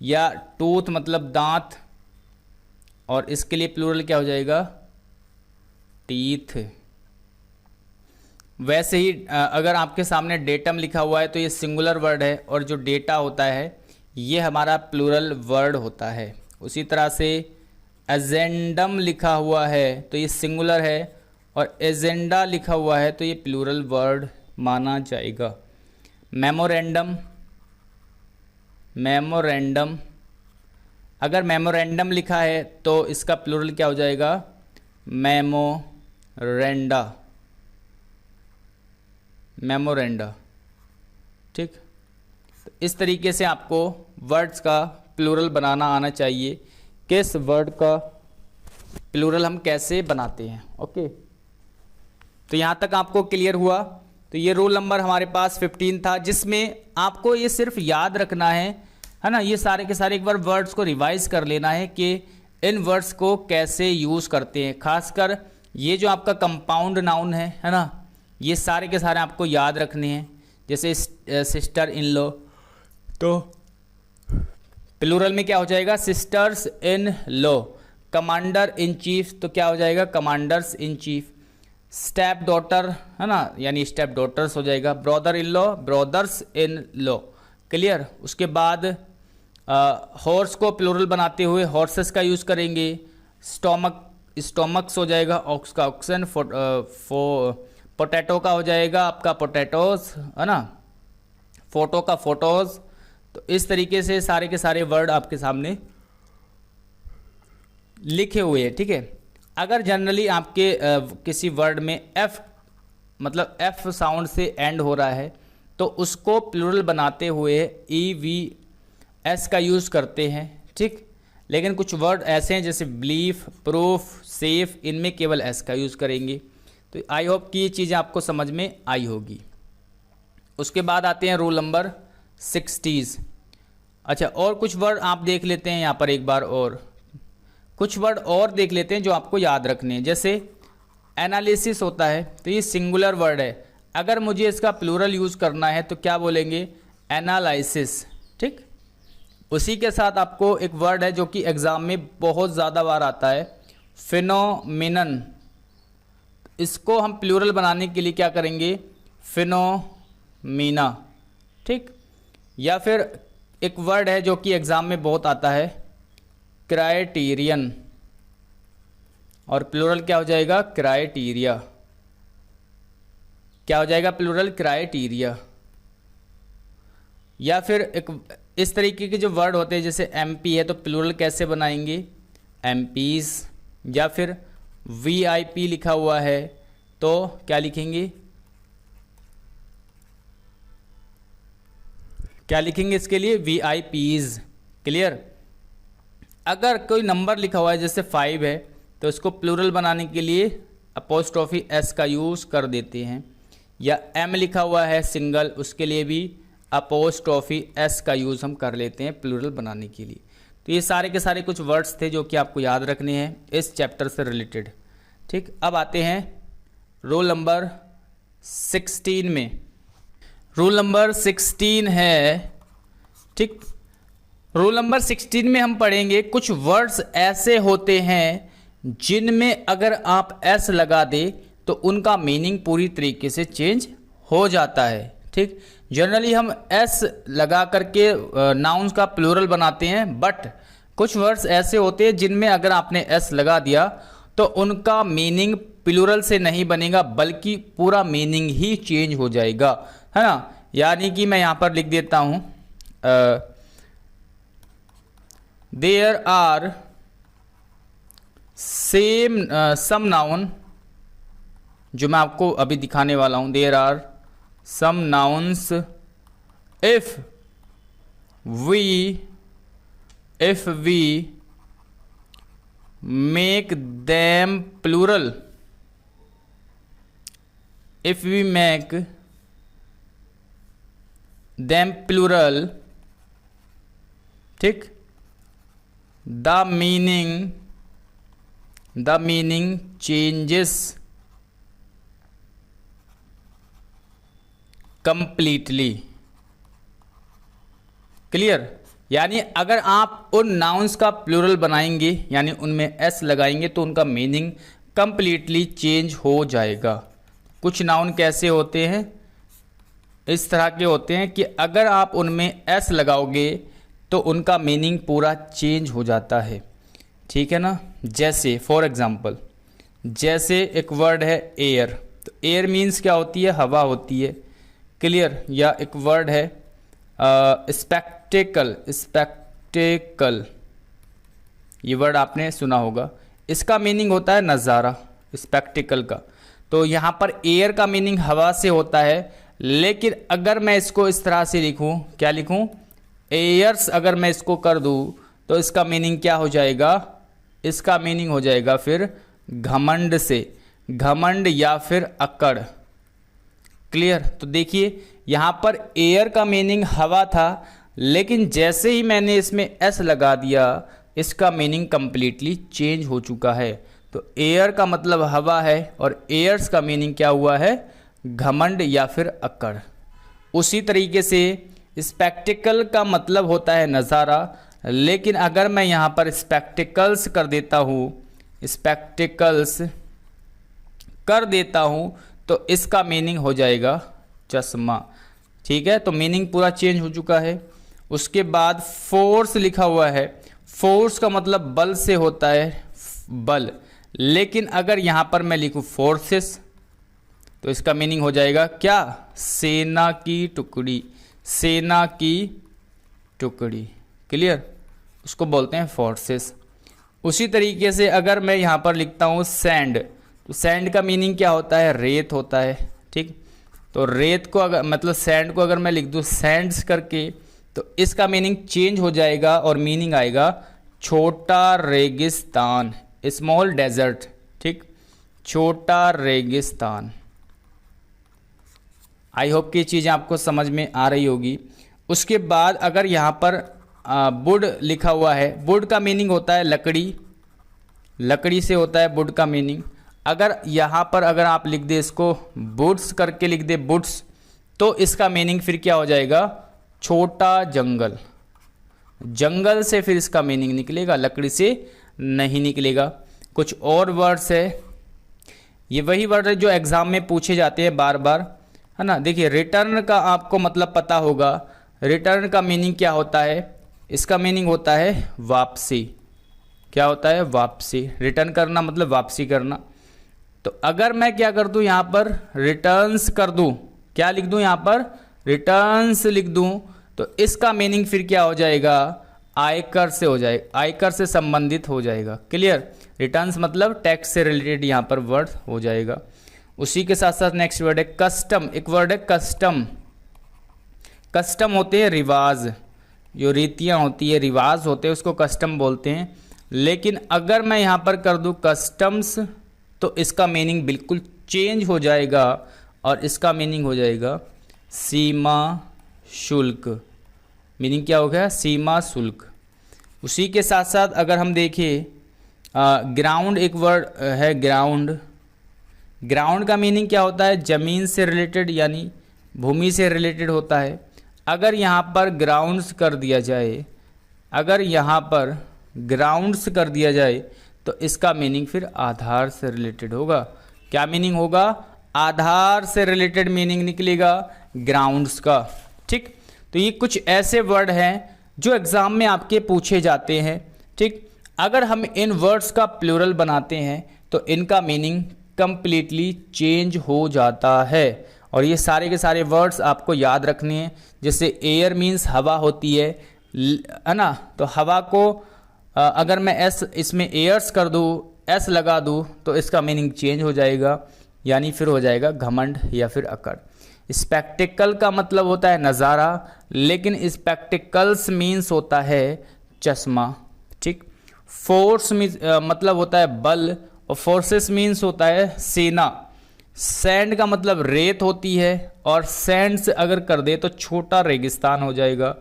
या टूथ मतलब दांत, और इसके लिए प्लूरल क्या हो जाएगा, टीथ। वैसे ही अगर आपके सामने डेटम लिखा हुआ है तो ये सिंगुलर वर्ड है, और जो डेटा होता है ये हमारा प्लूरल वर्ड होता है। उसी तरह से एजेंडम लिखा हुआ है तो ये सिंगुलर है, और एजेंडा लिखा हुआ है तो ये प्लूरल वर्ड माना जाएगा। मेमोरेंडम, मेमोरेंडम, अगर मेमोरेंडम लिखा है तो इसका प्लूरल क्या हो जाएगा? Memoranda, memoranda. ठीक, तो इस तरीके से आपको वर्ड्स का प्लूरल बनाना आना चाहिए। किस वर्ड का प्लूरल हम कैसे बनाते हैं। ओके, तो यहाँ तक आपको क्लियर हुआ। तो ये रोल नंबर हमारे पास 15 था, जिसमें आपको ये सिर्फ याद रखना है ना, ये सारे के सारे एक बार वर्ड्स को रिवाइज कर लेना है कि इन वर्ड्स को कैसे यूज़ करते हैं। खासकर ये जो आपका कंपाउंड नाउन है ना, ये सारे के सारे आपको याद रखने हैं। जैसे सिस्टर इन लॉ, तो प्लूरल में क्या हो जाएगा? Sisters in law. Commander in chief, तो क्या हो जाएगा? Commanders in chief. Step daughter है ना, यानी स्टेप डॉटर्स हो जाएगा। Brother in law, brothers in law. Clear. उसके बाद हॉर्स को प्लूरल बनाते हुए हॉर्सेस का यूज़ करेंगे। स्टोमक, स्टोमक्स हो जाएगा। ऑक्स का ऑक्सन, पोटैटो का हो जाएगा आपका पोटैटोज, है ना। फोटो का फोटोज। तो इस तरीके से सारे के सारे वर्ड आपके सामने लिखे हुए हैं। ठीक है। अगर जनरली आपके किसी वर्ड में एफ, मतलब एफ साउंड से एंड हो रहा है, तो उसको प्लूरल बनाते हुए EVS का यूज़ करते हैं। ठीक, लेकिन कुछ वर्ड ऐसे हैं जैसे बिलीफ, प्रूफ, सेफ, इनमें केवल एस का यूज़ करेंगे। तो आई होप कि ये चीज़ें आपको समझ में आई होगी। उसके बाद आते हैं रूल नंबर 60। अच्छा, और कुछ वर्ड आप देख लेते हैं यहाँ पर एक बार, और कुछ वर्ड और देख लेते हैं जो आपको याद रखने हैं। जैसे एनालिसिस होता है, तो ये सिंगुलर वर्ड है। अगर मुझे इसका प्लूरल यूज़ करना है तो क्या बोलेंगे? एनालिसिस। ठीक, उसी के साथ आपको एक वर्ड है जो कि एग्ज़ाम में बहुत ज़्यादा बार आता है, फिनोमिनन। इसको हम प्लूरल बनाने के लिए क्या करेंगे? फिनोमीना। ठीक, या फिर एक वर्ड है जो कि एग्ज़ाम में बहुत आता है, क्राइटेरियन, और प्लूरल क्या हो जाएगा? क्राइटेरिया। क्या हो जाएगा प्लूरल? क्राइटेरिया। या फिर एक इस तरीके के जो वर्ड होते हैं, जैसे MP है तो प्लूरल कैसे बनाएंगे? MPs। या फिर VIP लिखा हुआ है तो क्या लिखेंगे? क्या लिखेंगे इसके लिए? VIPs। क्लियर। अगर कोई नंबर लिखा हुआ है जैसे 5 है, तो इसको प्लूरल बनाने के लिए अपोस्ट्रोफी S का यूज़ कर देते हैं। या M लिखा हुआ है सिंगल, उसके लिए भी अपोस्ट्रोफी S का यूज़ हम कर लेते हैं प्लूरल बनाने के लिए। तो ये सारे के सारे कुछ वर्ड्स थे जो कि आपको याद रखने हैं इस चैप्टर से रिलेटेड। ठीक, अब आते हैं रोल नंबर 16 में। रूल नंबर 16 है। ठीक, रूल नंबर 16 में हम पढ़ेंगे कुछ वर्ड्स ऐसे होते हैं जिनमें अगर आप S लगा दे तो उनका मीनिंग पूरी तरीके से चेंज हो जाता है। ठीक, जनरली हम S लगा करके नाउन्स का प्लूरल बनाते हैं, बट कुछ वर्ड्स ऐसे होते हैं जिनमें अगर आपने S लगा दिया तो उनका मीनिंग प्लूरल से नहीं बनेगा, बल्कि पूरा मीनिंग ही चेंज हो जाएगा, है ना। यानी कि मैं यहाँ पर लिख देता हूँ, देयर आर सम नाउन, जो मैं आपको अभी दिखाने वाला हूँ। There are some nouns if we make them plural, if we make them plural, ठीक, the meaning changes completely। Clear. यानी अगर आप उन नाउन्स का प्लूरल बनाएंगे, यानी उनमें S लगाएंगे, तो उनका मीनिंग कंप्लीटली चेंज हो जाएगा। कुछ नाउन कैसे होते हैं, इस तरह के होते हैं कि अगर आप उनमें एस लगाओगे तो उनका मीनिंग पूरा चेंज हो जाता है, ठीक है ना। जैसे फॉर एग्जांपल, जैसे एक वर्ड है एयर, तो एयर मीन्स क्या होती है, हवा होती है, क्लियर। या एक वर्ड है स्पेक्टेकल, स्पेक्टेकल, ये वर्ड आपने सुना होगा, इसका मीनिंग होता है नज़ारा, स्पेक्टेकल का। तो यहाँ पर एयर का मीनिंग हवा से होता है, लेकिन अगर मैं इसको इस तरह से लिखूँ, क्या लिखूँ, एयर्स, अगर मैं इसको कर दूँ तो इसका मीनिंग क्या हो जाएगा, इसका मीनिंग हो जाएगा फिर घमंड से, घमंड या फिर अकड़, क्लियर। तो देखिए यहाँ पर एयर का मीनिंग हवा था, लेकिन जैसे ही मैंने इसमें एस लगा दिया इसका मीनिंग कंप्लीटली चेंज हो चुका है। तो एयर का मतलब हवा है और एयर्स का मीनिंग क्या हुआ है, घमंड या फिर अकड़। उसी तरीके से स्पेक्टिकल का मतलब होता है नज़ारा, लेकिन अगर मैं यहाँ पर स्पेक्टिकल्स कर देता हूँ, स्पेक्टिकल्स कर देता हूँ तो इसका मीनिंग हो जाएगा चश्मा, ठीक है। तो मीनिंग पूरा चेंज हो चुका है। उसके बाद फोर्स लिखा हुआ है, फोर्स का मतलब बल से होता है, बल, लेकिन अगर यहाँ पर मैं लिखूँ फोर्सेस तो इसका मीनिंग हो जाएगा क्या, सेना की टुकड़ी, सेना की टुकड़ी, क्लियर, उसको बोलते हैं फोर्सेस। उसी तरीके से अगर मैं यहाँ पर लिखता हूँ सैंड, तो सैंड का मीनिंग क्या होता है, रेत होता है, ठीक। तो रेत को अगर मतलब सैंड को अगर मैं लिख दूँ सैंड्स करके तो इसका मीनिंग चेंज हो जाएगा और मीनिंग आएगा छोटा रेगिस्तान, स्मॉल डेजर्ट, ठीक, छोटा रेगिस्तान। आई होप कि ये चीज़ें आपको समझ में आ रही होगी। उसके बाद अगर यहाँ पर वुड लिखा हुआ है, वुड का मीनिंग होता है लकड़ी, लकड़ी से होता है वुड का मीनिंग। अगर यहाँ पर अगर आप लिख दे इसको वुड्स करके लिख दे वुड्स, तो इसका मीनिंग फिर क्या हो जाएगा, छोटा जंगल, जंगल से फिर इसका मीनिंग निकलेगा, लकड़ी से नहीं निकलेगा। कुछ और वर्ड्स है, ये वही वर्ड है जो एग्ज़ाम में पूछे जाते हैं बार बार, है ना। देखिए रिटर्न का आपको मतलब पता होगा, रिटर्न का मीनिंग क्या होता है, इसका मीनिंग होता है वापसी, क्या होता है, वापसी, रिटर्न करना मतलब वापसी करना। तो अगर मैं क्या कर दूं यहाँ पर रिटर्न्स कर दूं, क्या लिख दूं यहाँ पर रिटर्न्स लिख दूं, तो इसका मीनिंग फिर क्या हो जाएगा, आयकर से हो जाएगा, आयकर से संबंधित हो जाएगा, क्लियर। रिटर्न्स मतलब टैक्स से रिलेटेड यहाँ पर वर्ड हो जाएगा। उसी के साथ साथ नेक्स्ट वर्ड है कस्टम, एक वर्ड है कस्टम, कस्टम होते हैं रिवाज, जो रीतियाँ होती है, रिवाज होते हैं, उसको कस्टम बोलते हैं। लेकिन अगर मैं यहाँ पर कर दूँ कस्टम्स तो इसका मीनिंग बिल्कुल चेंज हो जाएगा और इसका मीनिंग हो जाएगा सीमा शुल्क, मीनिंग क्या हो गया, सीमा शुल्क। उसी के साथ साथ अगर हम देखें ग्राउंड, एक वर्ड है ग्राउंड, ग्राउंड का मीनिंग क्या होता है, ज़मीन से रिलेटेड यानी भूमि से रिलेटेड होता है। अगर यहाँ पर ग्राउंड्स कर दिया जाए, अगर यहाँ पर ग्राउंड्स कर दिया जाए तो इसका मीनिंग फिर आधार से रिलेटेड होगा, क्या मीनिंग होगा, आधार से रिलेटेड मीनिंग निकलेगा ग्राउंड्स का, ठीक। तो ये कुछ ऐसे वर्ड हैं जो एग्ज़ाम में आपके पूछे जाते हैं, ठीक। अगर हम इन वर्ड्स का प्लूरल बनाते हैं तो इनका मीनिंग कंप्लीटली चेंज हो जाता है। और ये सारे के सारे वर्ड्स आपको याद रखने हैं। जैसे एयर मीन्स हवा होती है ना, तो हवा को अगर मैं एस इसमें एयर्स कर दूँ, एस लगा दूँ तो इसका मीनिंग चेंज हो जाएगा, यानी फिर हो जाएगा घमंड या फिर अकड़। स्पेक्टिकल का मतलब होता है नज़ारा, लेकिन स्पेक्टिकल्स मीन्स होता है चश्मा, ठीक। फोर्स मतलब होता है बल और फोर्सेस मीन्स होता है सेना। सैंड का मतलब रेत होती है और सैंड से अगर कर दे तो छोटा रेगिस्तान हो जाएगा।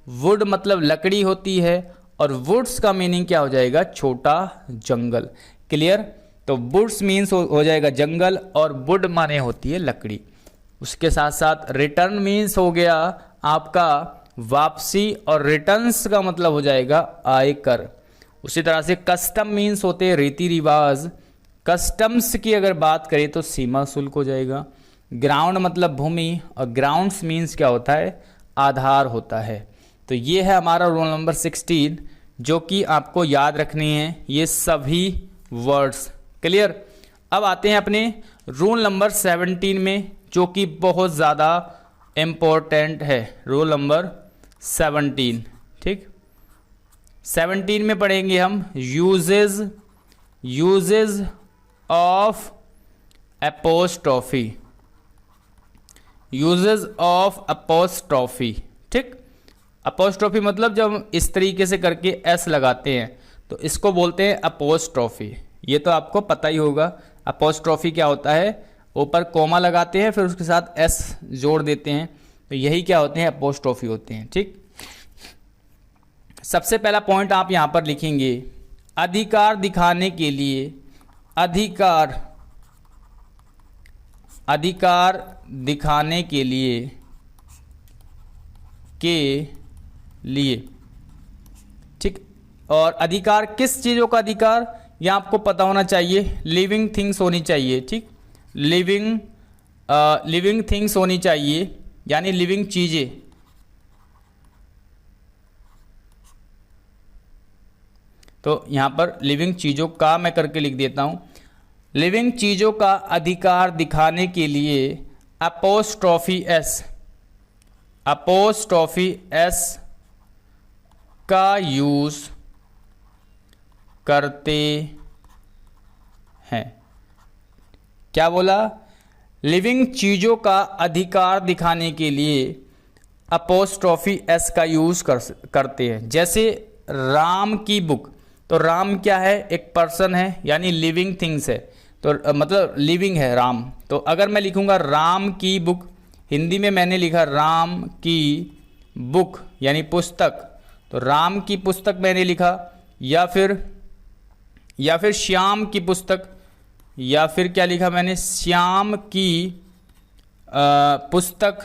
वुड मतलब लकड़ी होती है और वुड्स का मीनिंग क्या हो जाएगा, छोटा जंगल, क्लियर। तो वुड्स मीन्स हो जाएगा जंगल और वुड माने होती है लकड़ी। उसके साथ साथ रिटर्न मीन्स हो गया आपका वापसी और रिटर्न्स का मतलब हो जाएगा आयकर। उसी तरह से कस्टम मीन्स होते हैं रीति रिवाज, कस्टम्स की अगर बात करें तो सीमा शुल्क हो जाएगा। ग्राउंड मतलब भूमि, और ग्राउंड्स मीन्स क्या होता है, आधार होता है। तो ये है हमारा रोल नंबर 16 जो कि आपको याद रखनी है ये सभी वर्ड्स। क्लियर। अब आते हैं अपने रोल नंबर 17 में जो कि बहुत ज़्यादा इम्पोर्टेंट है। रोल नंबर 17, ठीक। 17 में पढ़ेंगे हम usages of apostrophe, usages of apostrophe, ठीक। अपोस्ट्रॉफी मतलब जब हम इस तरीके से करके एस लगाते हैं तो इसको बोलते हैं अपोस्ट्रॉफी। ये तो आपको पता ही होगा अपोस्ट्रॉफी क्या होता है, ऊपर कोमा लगाते हैं फिर उसके साथ एस जोड़ देते हैं, तो यही क्या होते हैं, अपोस्ट्रॉफी होते हैं, ठीक। सबसे पहला पॉइंट आप यहां पर लिखेंगे, अधिकार दिखाने के लिए, अधिकार दिखाने के लिए ठीक। और अधिकार किस चीज़ों का अधिकार, यह आपको पता होना चाहिए, लिविंग थिंग्स होनी चाहिए, ठीक। लिविंग थिंग्स होनी चाहिए यानी लिविंग चीज़ें। तो यहाँ पर लिविंग चीज़ों का मैं करके लिख देता हूँ। लिविंग चीज़ों का अधिकार दिखाने के लिए अपोस्ट्रॉफी एस का यूज़ करते हैं। क्या बोला, लिविंग चीज़ों का अधिकार दिखाने के लिए अपोस्ट्रॉफी एस का यूज़ करते हैं। जैसे राम की बुक, तो राम क्या है, एक पर्सन है यानी लिविंग थिंग्स है, तो मतलब लिविंग है राम। तो अगर मैं लिखूंगा राम की बुक, हिंदी में मैंने लिखा राम की बुक यानी पुस्तक, तो राम की पुस्तक मैंने लिखा, या फिर श्याम की पुस्तक, या फिर क्या लिखा मैंने, श्याम की पुस्तक।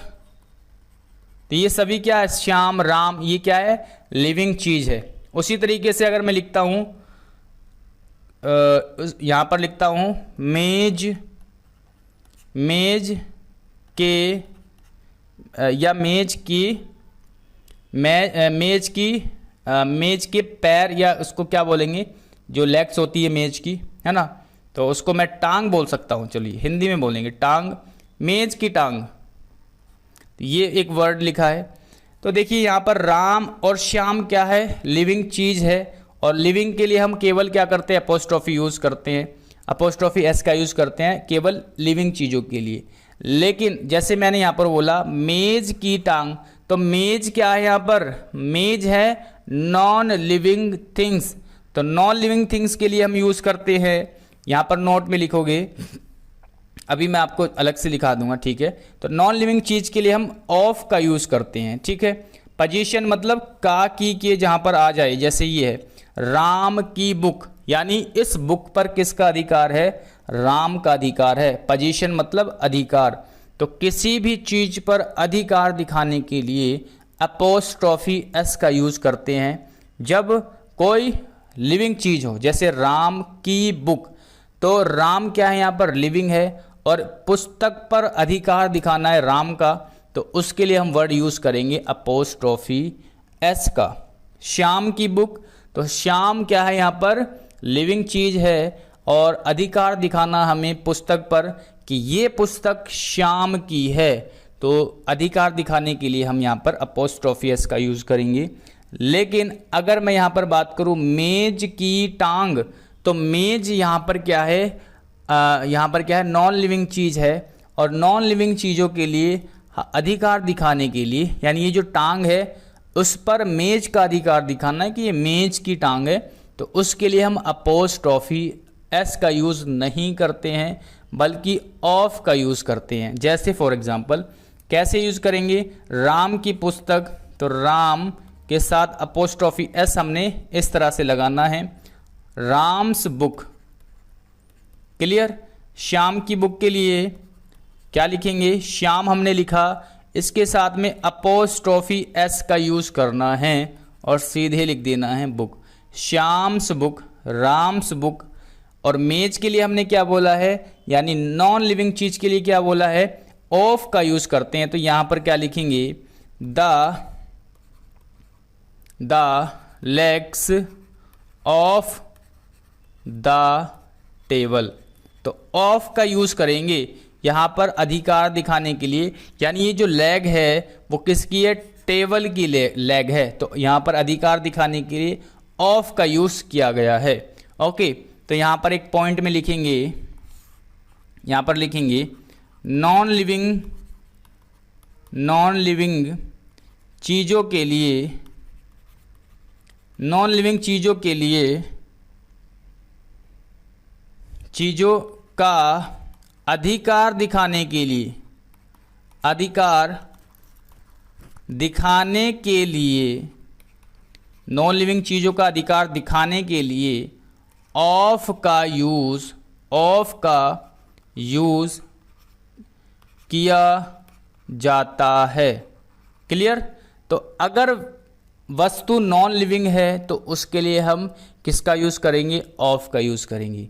तो ये सभी क्या है, श्याम, राम, ये क्या है, लिविंग चीज़ है। उसी तरीके से अगर मैं लिखता हूँ, यहाँ पर लिखता हूँ मेज के, या मेज के पैर, या उसको क्या बोलेंगे, जो लेग्स होती है मेज की, है ना, तो उसको मैं टांग बोल सकता हूँ। चलिए हिंदी में बोलेंगे टांग, मेज की टांग। ये एक वर्ड लिखा है। तो देखिए यहाँ पर राम और श्याम क्या है, लिविंग चीज़ है, और लिविंग के लिए हम केवल क्या करते हैं, अपोस्ट्रॉफी यूज़ करते हैं, अपोस्ट्रॉफी एस का यूज़ करते हैं केवल लिविंग चीज़ों के लिए। लेकिन जैसे मैंने यहाँ पर बोला मेज की टांग, तो मेज क्या है, यहाँ पर मेज है नॉन लिविंग थिंग्स, तो नॉन लिविंग थिंग्स के लिए हम यूज़ करते हैं। यहाँ पर नोट में लिखोगे, अभी मैं आपको अलग से लिखा दूंगा, ठीक है। तो नॉन लिविंग चीज़ के लिए हम ऑफ का यूज़ करते हैं, ठीक है। पोजीशन मतलब का की के जहाँ पर आ जाए, जैसे ये है राम की बुक, यानी इस बुक पर किसका अधिकार है, राम का अधिकार है। पोजीशन मतलब अधिकार। तो किसी भी चीज़ पर अधिकार दिखाने के लिए अपोस्ट्रॉफी एस का यूज़ करते हैं जब कोई लिविंग चीज़ हो। जैसे राम की बुक, तो राम क्या है, यहाँ पर लिविंग है, और पुस्तक पर अधिकार दिखाना है राम का, तो उसके लिए हम वर्ड यूज़ करेंगे अपोस्ट्रॉफी एस का। श्याम की बुक, तो श्याम क्या है, यहाँ पर लिविंग चीज़ है, और अधिकार दिखाना हमें पुस्तक पर कि ये पुस्तक श्याम की है, तो अधिकार दिखाने के लिए हम यहाँ पर अपोस्ट्रॉफी एस का यूज़ करेंगे। लेकिन अगर मैं यहाँ पर बात करूँ मेज की टांग, तो मेज यहाँ पर क्या है, नॉन लिविंग चीज़ है, और नॉन लिविंग चीज़ों के लिए अधिकार दिखाने के लिए, यानी ये जो टांग है उस पर मेज का अधिकार दिखाना है कि ये मेज की टांग है, तो उसके लिए हम अपोस्ट्रॉफी एस का यूज़ नहीं करते हैं बल्कि ऑफ का यूज़ करते हैं। जैसे फॉर एग्जांपल कैसे यूज़ करेंगे, राम की पुस्तक, तो राम के साथ अपोस्ट्रॉफी एस हमने इस तरह से लगाना है, राम्स बुक। क्लियर। श्याम की बुक के लिए क्या लिखेंगे, श्याम हमने लिखा, इसके साथ में अपोस्ट्रॉफी एस का यूज़ करना है और सीधे लिख देना है book. Shyam's book, Ram's book, और मेज के लिए हमने क्या बोला है, यानी नॉन लिविंग चीज के लिए क्या बोला है, ऑफ का यूज करते हैं। तो यहां पर क्या लिखेंगे, the legs of the table. तो ऑफ का यूज करेंगे यहां पर अधिकार दिखाने के लिए, यानी ये जो लेग है वो किसकी है, टेबल की लेग है। तो यहां पर अधिकार दिखाने के लिए ऑफ का यूज किया गया है। ओके, तो यहां पर एक पॉइंट में लिखेंगे, यहां पर लिखेंगे नॉन लिविंग चीजों के लिए, नॉन लिविंग चीजों के लिए चीजों का अधिकार दिखाने के लिए, अधिकार दिखाने के लिए, नॉन लिविंग चीजों का अधिकार दिखाने के लिए ऑफ का यूज किया जाता है। क्लियर। तो अगर वस्तु नॉन लिविंग है तो उसके लिए हम किसका यूज करेंगे, ऑफ का यूज करेंगे।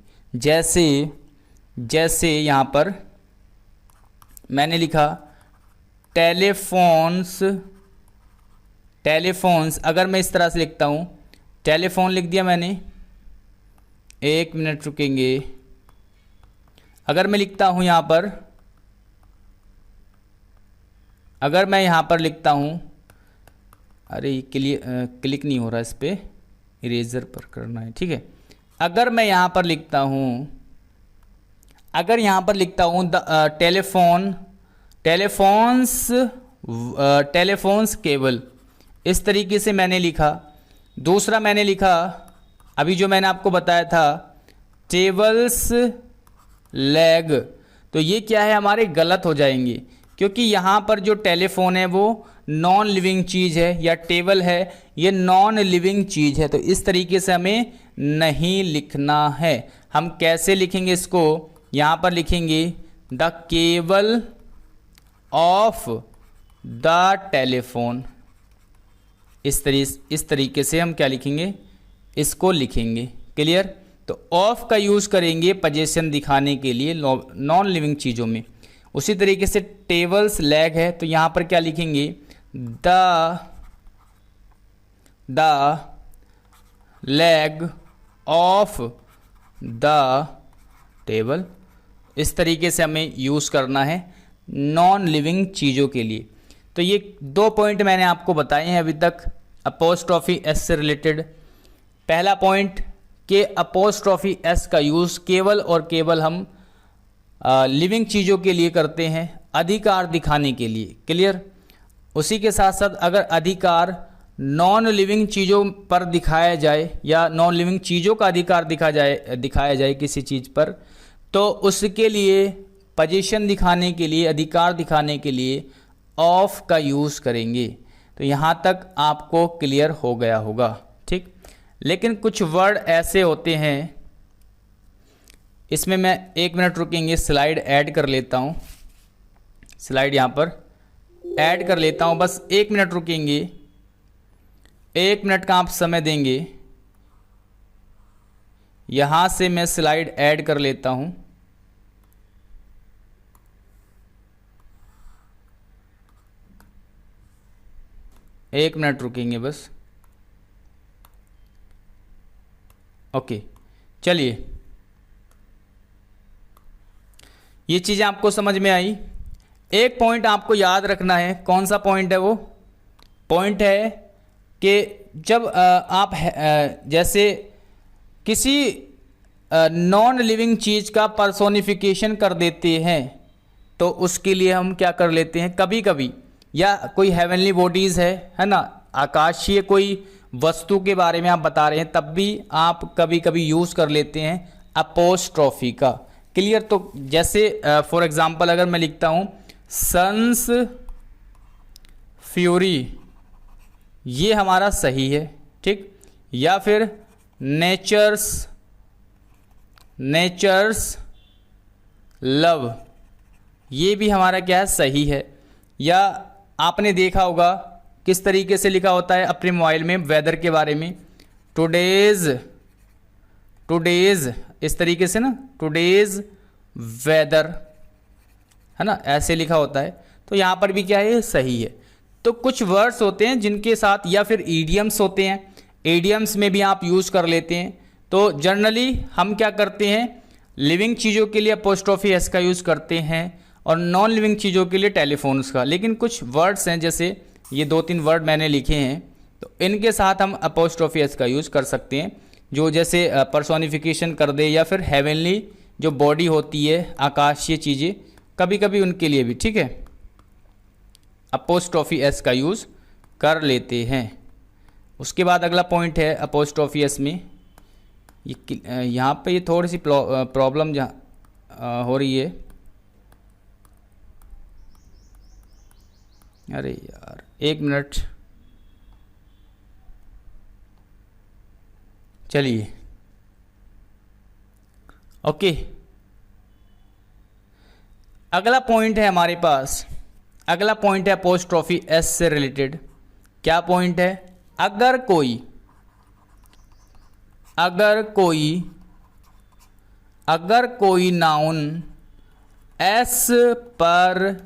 जैसे यहां पर मैंने लिखा टेलीफोन्स, अगर मैं इस तरह से लिखता हूं, टेलीफोन लिख दिया मैंने, एक मिनट रुकेंगे। अगर मैं लिखता हूं यहां पर, अगर मैं यहां पर लिखता हूं, अरे क्लिक नहीं हो रहा इस पर, इरेजर पर करना है, ठीक है। अगर मैं यहां पर लिखता हूं, अगर यहां पर लिखता हूं टेलीफोन्स केबल, इस तरीके से मैंने लिखा। दूसरा मैंने लिखा अभी जो मैंने आपको बताया था, टेबल्स लेग, तो ये क्या है, हमारे गलत हो जाएंगे, क्योंकि यहाँ पर जो टेलीफोन है वो नॉन लिविंग चीज़ है, या टेबल है ये नॉन लिविंग चीज़ है। तो इस तरीके से हमें नहीं लिखना है। हम कैसे लिखेंगे इसको, यहाँ पर लिखेंगे the cable of the telephone. इस तरीके से हम क्या लिखेंगे, इसको लिखेंगे। क्लियर। तो ऑफ का यूज़ करेंगे पोजीशन दिखाने के लिए नॉन लिविंग चीज़ों में। उसी तरीके से टेबल्स लेग है, तो यहाँ पर क्या लिखेंगे, the leg of the table. इस तरीके से हमें यूज़ करना है नॉन लिविंग चीज़ों के लिए। तो ये 2 पॉइंट मैंने आपको बताए हैं अभी तक अपोस्ट्रोफी एस से रिलेटेड। पहला पॉइंट कि अपोस्ट्रोफी एस का यूज़ केवल और केवल हम लिविंग चीज़ों के लिए करते हैं, अधिकार दिखाने के लिए। क्लियर। उसी के साथ साथ अगर अधिकार नॉन लिविंग चीज़ों पर दिखाया जाए या नॉन लिविंग चीज़ों का अधिकार दिखाया जाए किसी चीज़ पर, तो उसके लिए पोजीशन दिखाने के लिए, अधिकार दिखाने के लिए ऑफ का यूज़ करेंगे। तो यहाँ तक आपको क्लियर हो गया होगा, ठीक। लेकिन कुछ वर्ड ऐसे होते हैं, इसमें मैं 1 मिनट रुकेंगे, स्लाइड ऐड कर लेता हूँ, स्लाइड यहाँ पर ऐड कर लेता हूँ, बस 1 मिनट रुकेंगे, 1 मिनट का आप समय देंगे। यहाँ से मैं स्लाइड ऐड कर लेता हूँ। एक मिनट रुकेंगे बस। ओके, चलिए, ये चीज़ें आपको समझ में आई। एक पॉइंट आपको याद रखना है, कौन सा पॉइंट है वो? पॉइंट है कि जब आप जैसे किसी नॉन लिविंग चीज़ का पर्सोनिफिकेशन कर देते हैं, तो उसके लिए हम क्या कर लेते हैं कभी कभी, या कोई हेवनली बॉडीज़ है ना, आकाशीय कोई वस्तु के बारे में आप बता रहे हैं, तब भी आप कभी कभी यूज़ कर लेते हैं अपोस्ट्रोफी का। क्लियर। तो जैसे फॉर एग्जांपल अगर मैं लिखता हूं सन्स फ्यूरी, ये हमारा सही है, ठीक। या फिर नेचर्स लव, ये भी हमारा क्या है, सही है। या आपने देखा होगा किस तरीके से लिखा होता है अपने मोबाइल में वेदर के बारे में, टुडेज, इस तरीके से ना, टुडेज वेदर, है ना, ऐसे लिखा होता है। तो यहाँ पर भी क्या है, सही है। तो कुछ वर्ड्स होते हैं जिनके साथ, या फिर ईडियम्स होते हैं, ईडियम्स में भी आप यूज़ कर लेते हैं। तो जनरली हम क्या करते हैं, लिविंग चीज़ों के लिए अपोस्ट्रोफी एस का यूज़ करते हैं और नॉन लिविंग चीज़ों के लिए टेलीफोन्स का। लेकिन कुछ वर्ड्स हैं, जैसे ये 2-3 वर्ड मैंने लिखे हैं, तो इनके साथ हम अपोस्ट्रोफी एस का यूज़ कर सकते हैं, जो जैसे पर्सोनिफिकेशन कर दे, या फिर हेवनली जो बॉडी होती है, आकाशीय चीज़ें, कभी कभी उनके लिए भी, ठीक है, अपोस्ट्रोफी एस का यूज़ कर लेते हैं। उसके बाद अगला पॉइंट है अपोस्ट्रोफी एस में, ये यहाँ पे ये थोड़ी सी प्रॉब्लम जहाँ हो रही है। अरे यार, 1 मिनट, चलिए, ओके। अगला पॉइंट है हमारे पास, अगला पॉइंट है अपोस्ट्रोफी एस से रिलेटेड। क्या पॉइंट है, अगर कोई नाउन एस पर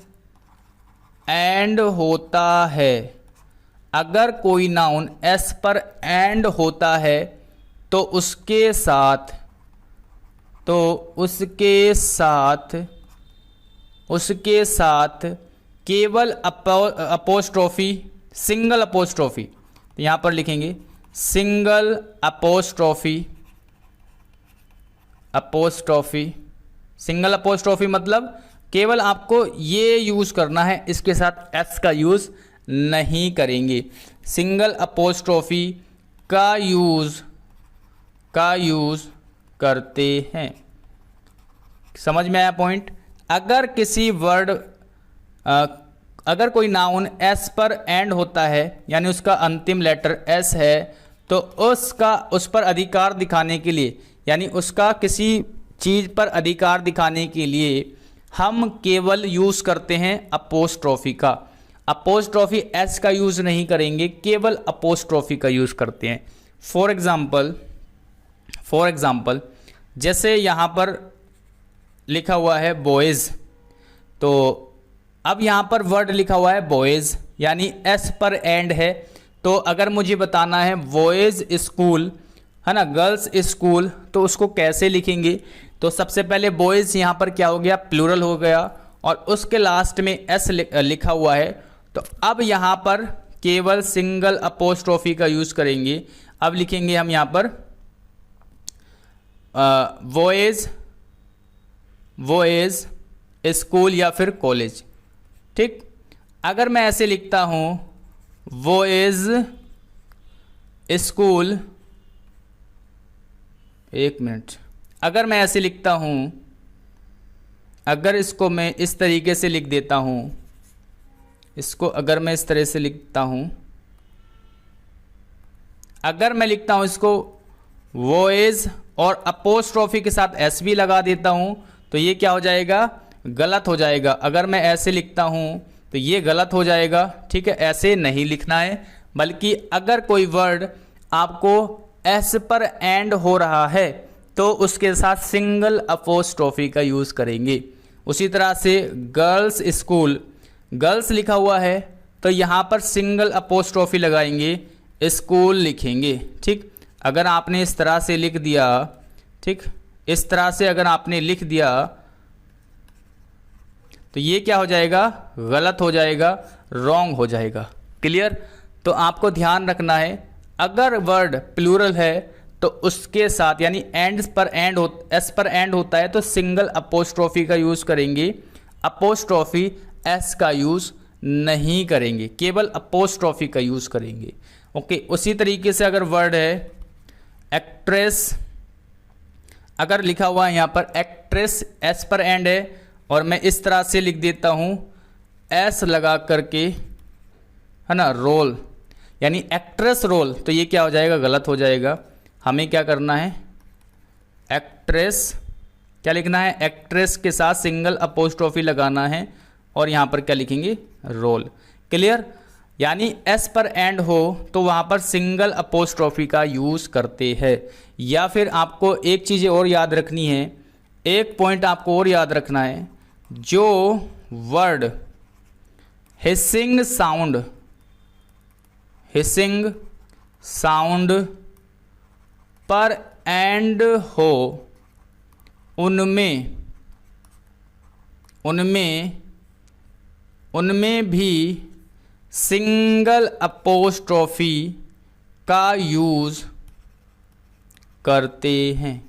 एंड होता है, अगर कोई नाउन एस पर एंड होता है, तो उसके साथ केवल अपोस्ट्रोफी, सिंगल अपोस्ट्रोफी, तो यहाँ पर लिखेंगे सिंगल अपोस्ट्रोफी, सिंगल अपोस्ट्रोफी मतलब केवल आपको ये यूज़ करना है, इसके साथ एस का यूज़ नहीं करेंगे। सिंगल अपोस्ट्रोफी का यूज़ करते हैं। समझ में आया पॉइंट? अगर किसी वर्ड, अगर कोई नाउन एस पर एंड होता है, यानी उसका अंतिम लेटर एस है, तो उस पर अधिकार दिखाने के लिए, यानी उसका किसी चीज़ पर अधिकार दिखाने के लिए हम केवल यूज़ करते हैं अपोस्ट्रोफी का। अपोस्ट्रोफी एस का यूज़ नहीं करेंगे, केवल अपोस्ट्रोफी का यूज़ करते हैं। फॉर एग्ज़ाम्पल जैसे यहाँ पर लिखा हुआ है बॉयज़, तो अब यहाँ पर वर्ड लिखा हुआ है बॉयज़, यानी एस पर एंड है। तो अगर मुझे बताना है बॉयज़ स्कूल, है ना, गर्ल्स स्कूल, तो उसको कैसे लिखेंगे? तो सबसे पहले बॉयज़ यहाँ पर क्या हो गया, प्लूरल हो गया, और उसके लास्ट में एस लिखा हुआ है। तो अब यहाँ पर केवल सिंगल अपोस्ट्रोफी का यूज़ करेंगे। अब लिखेंगे हम यहाँ पर बॉयज़ स्कूल या फिर कॉलेज, ठीक। अगर मैं ऐसे लिखता हूँ बॉयज़ स्कूल, 1 मिनट, अगर मैं ऐसे लिखता हूँ, अगर इसको मैं इस तरीके से लिख देता हूँ, इसको अगर मैं इस तरह से लिखता हूँ, अगर मैं लिखता हूँ इसको बॉयज़ और अपोस्ट्रोफी के साथ एस भी लगा देता हूँ, तो ये क्या हो जाएगा, गलत हो जाएगा। अगर मैं ऐसे लिखता हूँ तो ये गलत हो जाएगा, ठीक है। ऐसे नहीं लिखना है, बल्कि अगर कोई वर्ड आपको एस पर एंड हो रहा है तो उसके साथ सिंगल अपोस्ट्रोफी का यूज़ करेंगे। उसी तरह से गर्ल्स स्कूल, गर्ल्स लिखा हुआ है तो यहाँ पर सिंगल अपोस्ट्रोफी लगाएंगे, स्कूल लिखेंगे, ठीक। अगर आपने इस तरह से लिख दिया, ठीक, इस तरह से अगर आपने लिख दिया तो ये क्या हो जाएगा, गलत हो जाएगा, रॉन्ग हो जाएगा। क्लियर? तो आपको ध्यान रखना है, अगर वर्ड प्लूरल है तो उसके साथ, यानी एंड पर एंड एस पर एंड होता है तो सिंगल अपोस्ट्रोफी का यूज़ करेंगे, अपोस्ट्रोफी एस का यूज़ नहीं करेंगे, केवल अपोस्ट्रोफी का यूज़ करेंगे। ओके। उसी तरीके से अगर वर्ड है एक्ट्रेस, अगर लिखा हुआ है यहाँ पर एक्ट्रेस, एस पर एंड है, और मैं इस तरह से लिख देता हूँ एस लगा करके, है ना, रोल, यानी एक्ट्रेस रोल, तो ये क्या हो जाएगा, गलत हो जाएगा। हमें क्या करना है, एक्ट्रेस, क्या लिखना है, एक्ट्रेस के साथ सिंगल अपोस्ट्रोफी लगाना है, और यहाँ पर क्या लिखेंगे, रोल। क्लियर? यानी एस पर एंड हो तो वहाँ पर सिंगल अपोस्ट्रोफी का यूज़ करते हैं। या फिर आपको एक चीज़ और याद रखनी है, एक पॉइंट आपको और याद रखना है, जो वर्ड हिसिंग साउंड पर एंड हो उनमें भी सिंगल अपोस्ट्रोफी का यूज़ करते हैं।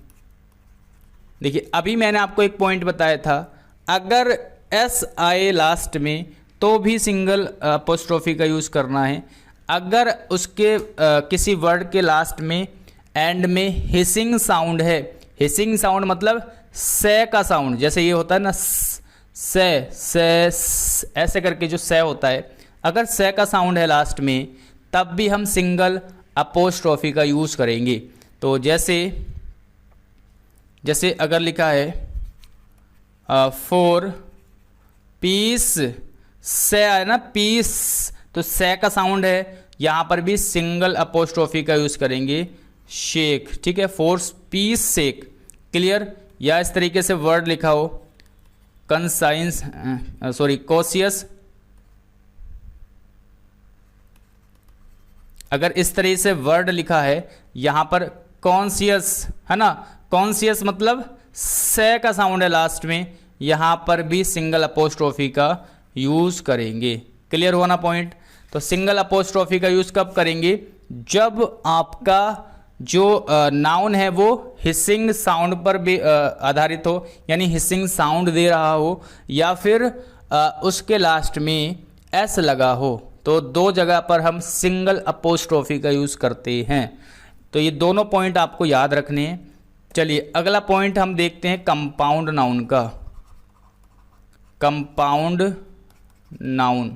देखिए अभी मैंने आपको एक पॉइंट बताया था, अगर एस आए लास्ट में तो भी सिंगल अपोस्ट्रोफी का यूज़ करना है। अगर उसके किसी वर्ड के लास्ट में एंड में हिसिंग साउंड है, हिसिंग साउंड मतलब से का साउंड, जैसे ये होता है ना से ऐसे करके जो से होता है, अगर से का साउंड है लास्ट में तब भी हम सिंगल अपोस्ट्रोफी का यूज़ करेंगे। तो जैसे अगर लिखा है फॉर पीस, से है ना पीस, तो से का साउंड है, यहाँ पर भी सिंगल अपोस्ट्रोफी का यूज़ करेंगे शेक, ठीक है, फॉर पीस शेक, क्लियर। या इस तरीके से वर्ड लिखा हो कॉशियस, अगर इस तरह से वर्ड लिखा है यहाँ पर कॉन्शियस है ना, कॉन्शियस मतलब से का साउंड है लास्ट में, यहाँ पर भी सिंगल अपोस्ट्रोफी का यूज़ करेंगे। क्लियर हुआ ना पॉइंट। तो सिंगल अपोस्ट्रोफी का यूज़ कब करेंगे, जब आपका जो नाउन है वो हिसिंग साउंड पर भी आधारित हो, यानी हिसिंग साउंड दे रहा हो, या फिर उसके लास्ट में एस लगा हो, तो दो जगह पर हम सिंगल अपोस्ट्रोफी का यूज़ करते हैं। तो ये दोनों पॉइंट आपको याद रखने हैं। चलिए अगला पॉइंट हम देखते हैं कंपाउंड नाउन का। कंपाउंड नाउन,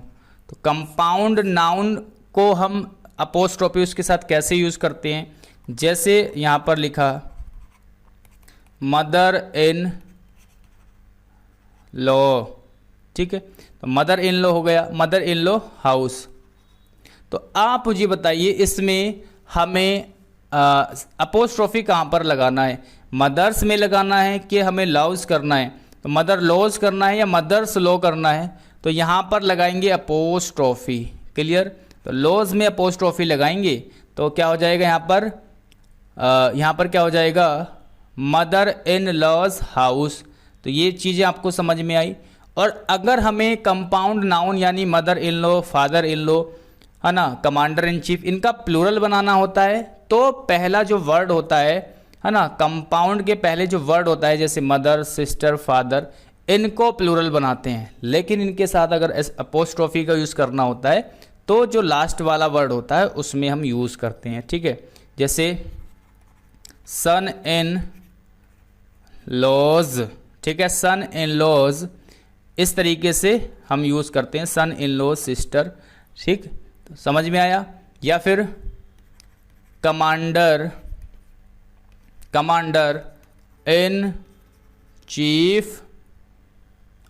तो कंपाउंड नाउन को हम अपोस्ट्रोफी उसके साथ कैसे यूज़ करते हैं, जैसे यहाँ पर लिखा मदर इन लॉ, ठीक है, तो मदर इन लॉ हो गया, मदर इन लॉ हाउस। तो आप मुझे बताइए इसमें हमें अपोस्ट्रोफी कहाँ पर लगाना है, मदर्स में लगाना है कि हमें लॉज करना है, तो मदर लॉज करना है या मदर्स लॉ करना है, तो यहाँ पर लगाएंगे अपोस्ट्रोफी। क्लियर। तो लॉज में अपोस्ट्रोफी लगाएंगे तो क्या हो जाएगा, यहाँ पर क्या हो जाएगा, मदर इन लॉज हाउस। तो ये चीज़ें आपको समझ में आई। और अगर हमें कंपाउंड नाउन यानी mother in law, father in law है ना, कमांडर इन चीफ, इनका प्लूरल बनाना होता है, तो पहला जो वर्ड होता है ना, कंपाउंड के पहले जो वर्ड होता है जैसे मदर, सिस्टर, फादर, इनको प्लूरल बनाते हैं। लेकिन इनके साथ अगर अपोस्ट्रोफी का यूज़ करना होता है तो जो लास्ट वाला वर्ड होता है उसमें हम यूज़ करते हैं, ठीक है। जैसे सन इन लॉज, ठीक है, सन इन लॉज, इस तरीके से हम यूज़ करते हैं, सन इन लॉ सिस्टर, ठीक, तो समझ में आया। या फिर कमांडर, कमांडर इन चीफ,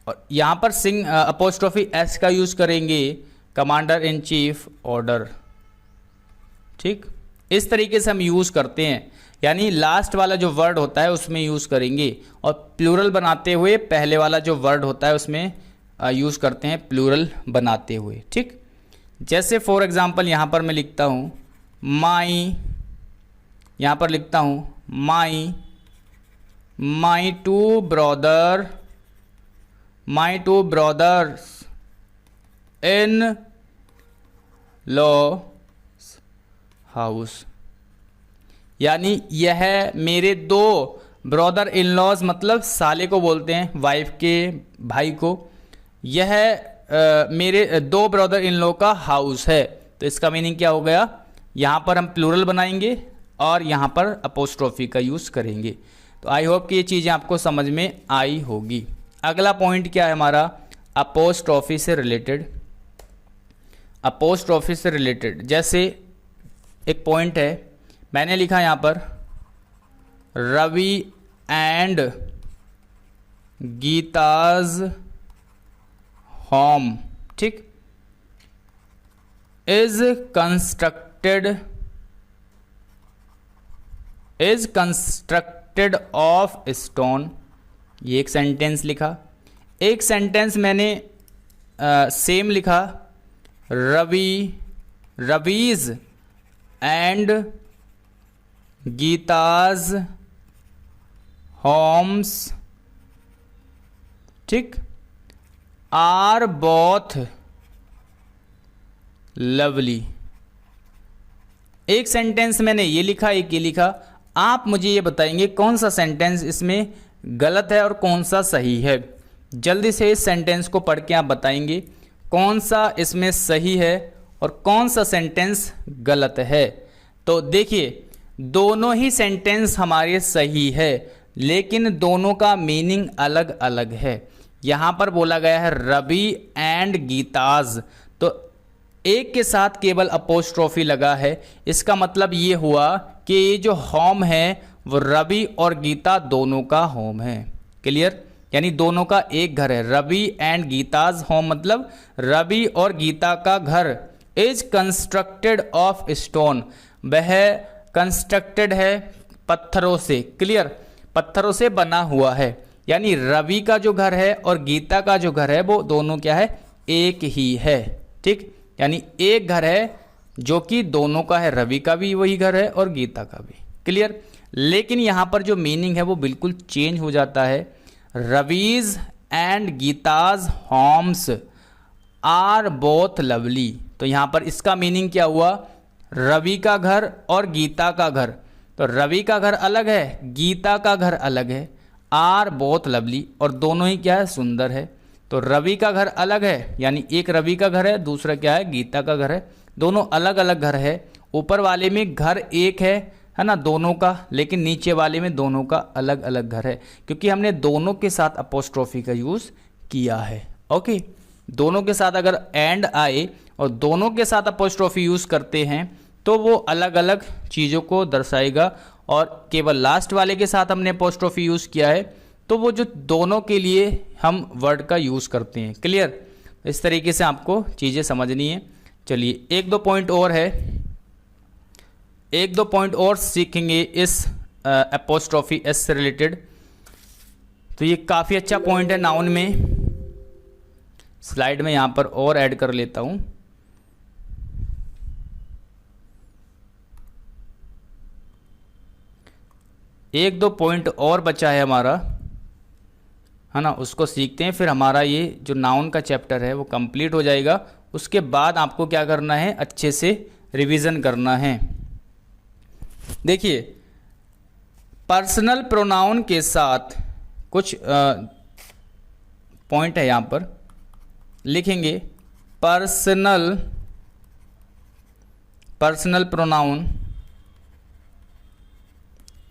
और यहाँ पर अपोस्ट्रोफी एस का यूज़ करेंगे, कमांडर इन चीफ ऑर्डर, ठीक। इस तरीके से हम यूज़ करते हैं, यानी लास्ट वाला जो वर्ड होता है उसमें यूज़ करेंगे, और प्लूरल बनाते हुए पहले वाला जो वर्ड होता है उसमें यूज़ करते हैं प्लूरल बनाते हुए, ठीक। जैसे फॉर एग्जांपल यहाँ पर मैं लिखता हूँ माई, यहाँ पर लिखता हूँ my two brothers in law house, यानी यह मेरे दो ब्रदर इन लॉज, मतलब साले को बोलते हैं, वाइफ के भाई को, यह मेरे दो ब्रदर इन लॉ का हाउस है। तो इसका मीनिंग क्या हो गया, यहाँ पर हम प्लूरल बनाएंगे और यहाँ पर अपोस्ट्रोफी का यूज़ करेंगे। तो आई होप कि ये चीज़ें आपको समझ में आई होगी। अगला पॉइंट क्या है हमारा, अपोस्ट्रोफी से रिलेटेड। अपोस्ट्रोफी से रिलेटेड जैसे एक पॉइंट है, मैंने लिखा यहाँ पर रवि एंड गीताज होम, ठीक। इज कंस्ट्रक्टेड ऑफ स्टोन, ये एक सेंटेंस लिखा। एक सेंटेंस मैंने सेम लिखा, रवीज एंड गीताज होम्स, ठीक, आर बोथ लवली। एक सेंटेंस मैंने ये लिखा, एक ये लिखा। आप मुझे ये बताएंगे कौन सा सेंटेंस इसमें गलत है और कौन सा सही है। जल्दी से इस सेंटेंस को पढ़ के आप बताएंगे कौन सा इसमें सही है और कौन सा सेंटेंस गलत है। तो देखिए, दोनों ही सेंटेंस हमारे सही है, लेकिन दोनों का मीनिंग अलग अलग है। यहाँ पर बोला गया है रवि एंड गीताज, तो एक के साथ केवल अपोस्ट्रोफी लगा है। इसका मतलब ये हुआ कि ये जो होम है वो रवि और गीता दोनों का होम है। क्लियर? यानी दोनों का एक घर है। रवि एंड गीताज होम मतलब रवि और गीता का घर। इज कंस्ट्रक्टेड ऑफ स्टोन, वह कंस्ट्रक्टेड है पत्थरों से। क्लियर? पत्थरों से बना हुआ है। यानी रवि का जो घर है और गीता का जो घर है वो दोनों क्या है, एक ही है। ठीक, यानी एक घर है जो कि दोनों का है, रवि का भी वही घर है और गीता का भी। क्लियर? लेकिन यहाँ पर जो मीनिंग है वो बिल्कुल चेंज हो जाता है। Ravi's and Geeta's homes are both lovely, तो यहाँ पर इसका मीनिंग क्या हुआ, रवि का घर और गीता का घर। तो रवि का घर अलग है, गीता का घर अलग है। आर बोथ लवली, और दोनों ही क्या है, सुंदर है। तो रवि का घर अलग है, यानी एक रवि का घर है, दूसरा क्या है, गीता का घर है। दोनों अलग अलग घर है। ऊपर वाले में घर एक है ना, दोनों का, लेकिन नीचे वाले में दोनों का अलग अलग घर है, क्योंकि हमने दोनों के साथ अपोस्ट्रोफी का यूज़ किया है। ओके, दोनों के साथ अगर एंड आए और दोनों के साथ अपोस्ट्रोफी यूज़ करते हैं तो वो अलग अलग चीज़ों को दर्शाएगा, और केवल लास्ट वाले के साथ हमने अपोस्ट्रोफी यूज़ किया है तो वो जो दोनों के लिए हम वर्ड का यूज़ करते हैं। क्लियर? इस तरीके से आपको चीज़ें समझनी है। चलिए, एक दो पॉइंट और है, एक दो पॉइंट और सीखेंगे इस अपोस्ट्रोफी एस से रिलेटेड। तो ये काफ़ी अच्छा पॉइंट है नाउन में। स्लाइड में यहाँ पर और ऐड कर लेता हूँ। एक दो पॉइंट और बचा है हमारा, है ना, उसको सीखते हैं, फिर हमारा ये जो नाउन का चैप्टर है वो कंप्लीट हो जाएगा। उसके बाद आपको क्या करना है, अच्छे से रिवीजन करना है। देखिए, पर्सनल प्रोनाउन के साथ कुछ पॉइंट है यहाँ पर, लिखेंगे पर्सनल प्रोनाउन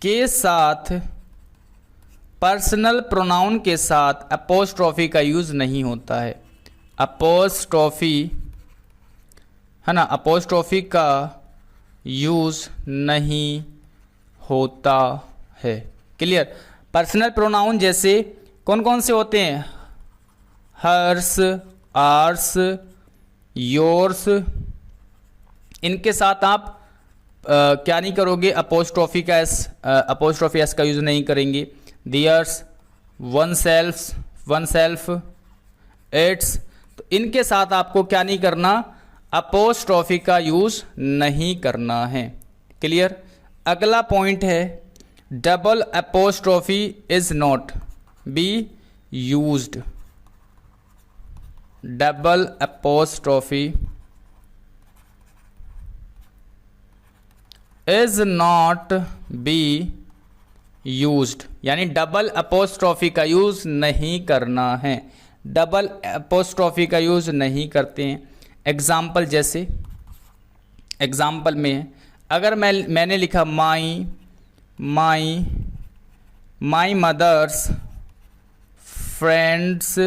के साथ, पर्सनल प्रोनाउन के साथ अपोस्ट्रोफी का यूज़ नहीं होता है। अपोस्ट्रोफी, है ना, अपोस्ट्रोफी का यूज़ नहीं होता है। क्लियर? पर्सनल प्रोनाउन जैसे कौन कौन से होते हैं, हर्स, आर्स, योर्स, इनके साथ आप क्या नहीं करोगे, अपोस्ट्रोफी एस का यूज़ नहीं करेंगे। दियर्स, वन सेल्फ, इट्स, तो इनके साथ आपको क्या नहीं करना, अपोस्ट्रोफी का यूज़ नहीं करना है। क्लियर? अगला पॉइंट है, double apostrophe is not be used. Double apostrophe is not be used, यानी डबल अपोस्ट्रोफी का यूज़ नहीं करना है। डबल अपोस्ट्रोफी का यूज़ नहीं करते हैं। एग्जाम्पल जैसे, एग्जाम्पल में अगर मैंने लिखा my mother's friend's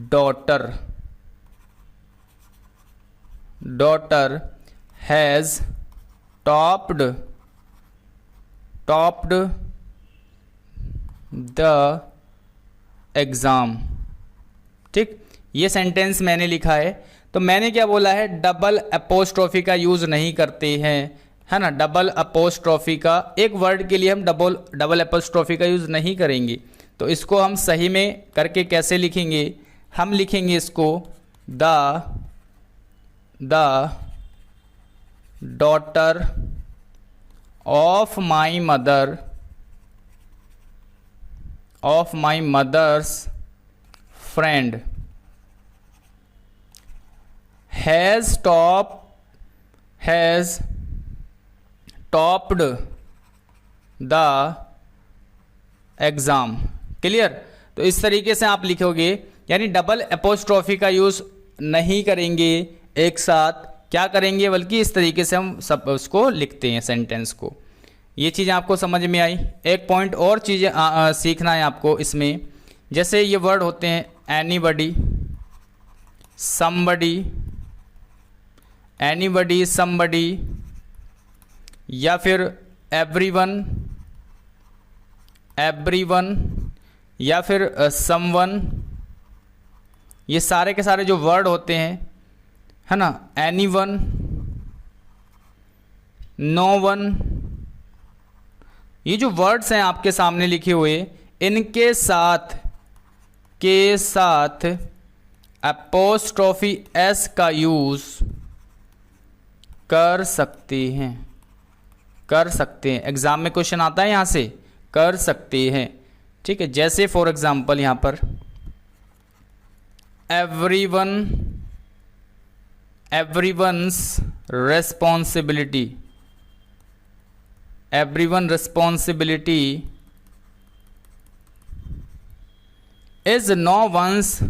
daughter has topped the exam. ठीक, ये सेंटेंस मैंने लिखा है, तो मैंने क्या बोला है, डबल अपोस्ट्रोफी का यूज नहीं करते हैं, है ना। डबल अपोस्ट्रोफी का, एक वर्ड के लिए हम डबल अपोस्ट्रोफी का यूज नहीं करेंगे। तो इसको हम सही में करके कैसे लिखेंगे, हम लिखेंगे इसको the daughter of my mother's friend has topped the exam. Clear. तो इस तरीके से आप लिखोगे, यानी डबल अपोस्ट्रोफी का यूज नहीं करेंगे एक साथ, क्या करेंगे, बल्कि इस तरीके से हम सब उसको लिखते हैं सेंटेंस को। ये चीज़ें आपको समझ में आई। एक पॉइंट और चीज़ें सीखना है आपको इसमें, जैसे ये वर्ड होते हैं एनीबडी, समबडी, या फिर एवरीवन, या फिर समवन। ये सारे के सारे जो वर्ड होते हैं, है ना, एनीवन, नो वन, ये जो वर्ड्स हैं आपके सामने लिखे हुए, इनके साथ अपोस्ट्रोफी एस का यूज कर सकते हैं। एग्जाम में क्वेश्चन आता है, यहां से कर सकते हैं। ठीक है, जैसे फॉर एग्जाम्पल यहां पर everyone's responsibility is no one's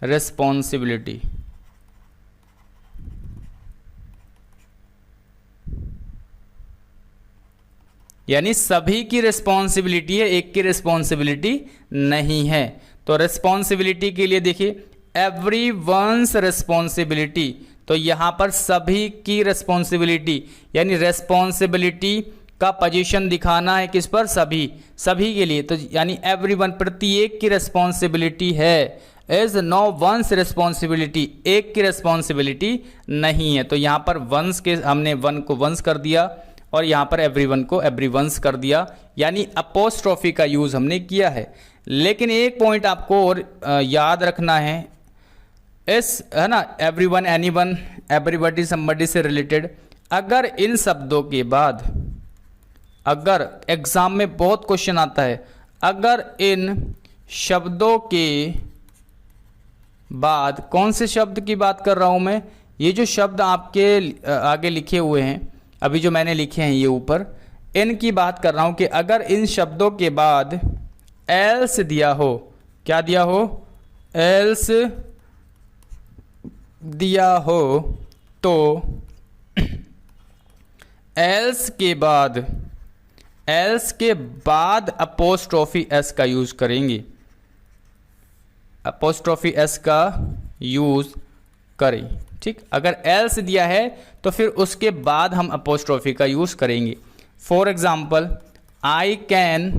responsibility। यानी सभी की रिस्पॉन्सिबिलिटी है, एक की रिस्पॉन्सिबिलिटी नहीं है। तो रिस्पॉन्सिबिलिटी के लिए देखिए एवरीवन्स रिस्पॉन्सिबिलिटी, तो यहां पर सभी की रिस्पॉन्सिबिलिटी, यानी रिस्पॉन्सिबिलिटी का पोजीशन दिखाना है किस पर, सभी के लिए। तो यानी एवरीवन, प्रत्येक की रिस्पॉन्सिबिलिटी है, इज नो वंस रिस्पॉन्सिबिलिटी, एक की रिस्पॉन्सिबिलिटी नहीं है। तो यहां पर वंस के, हमने वन को वंस कर दिया और यहाँ पर एवरीवन को एवरीवन्स कर दिया, यानी अपोस्ट्रोफी का यूज़ हमने किया है। लेकिन एक पॉइंट आपको और याद रखना है, है ना, एवरीवन, एनीवन, एवरीबॉडी, समबडी से रिलेटेड, अगर इन शब्दों के बाद, अगर एग्जाम में बहुत क्वेश्चन आता है, अगर इन शब्दों के बाद, कौन से शब्द की बात कर रहा हूँ मैं, ये जो शब्द आपके आगे लिखे हुए हैं, अभी जो मैंने लिखे हैं ये ऊपर, इनकी बात कर रहा हूं कि अगर इन शब्दों के बाद एल्स दिया हो, क्या दिया हो, एल्स दिया हो, तो एल्स के बाद अपोस्ट्रोफी एस का यूज करेंगे, अपोस्ट्रोफी एस का यूज करें। ठीक, अगर एल्स दिया है तो फिर उसके बाद हम अपोस्ट्रोफी का यूज करेंगे। फॉर एग्जाम्पल आई कैन,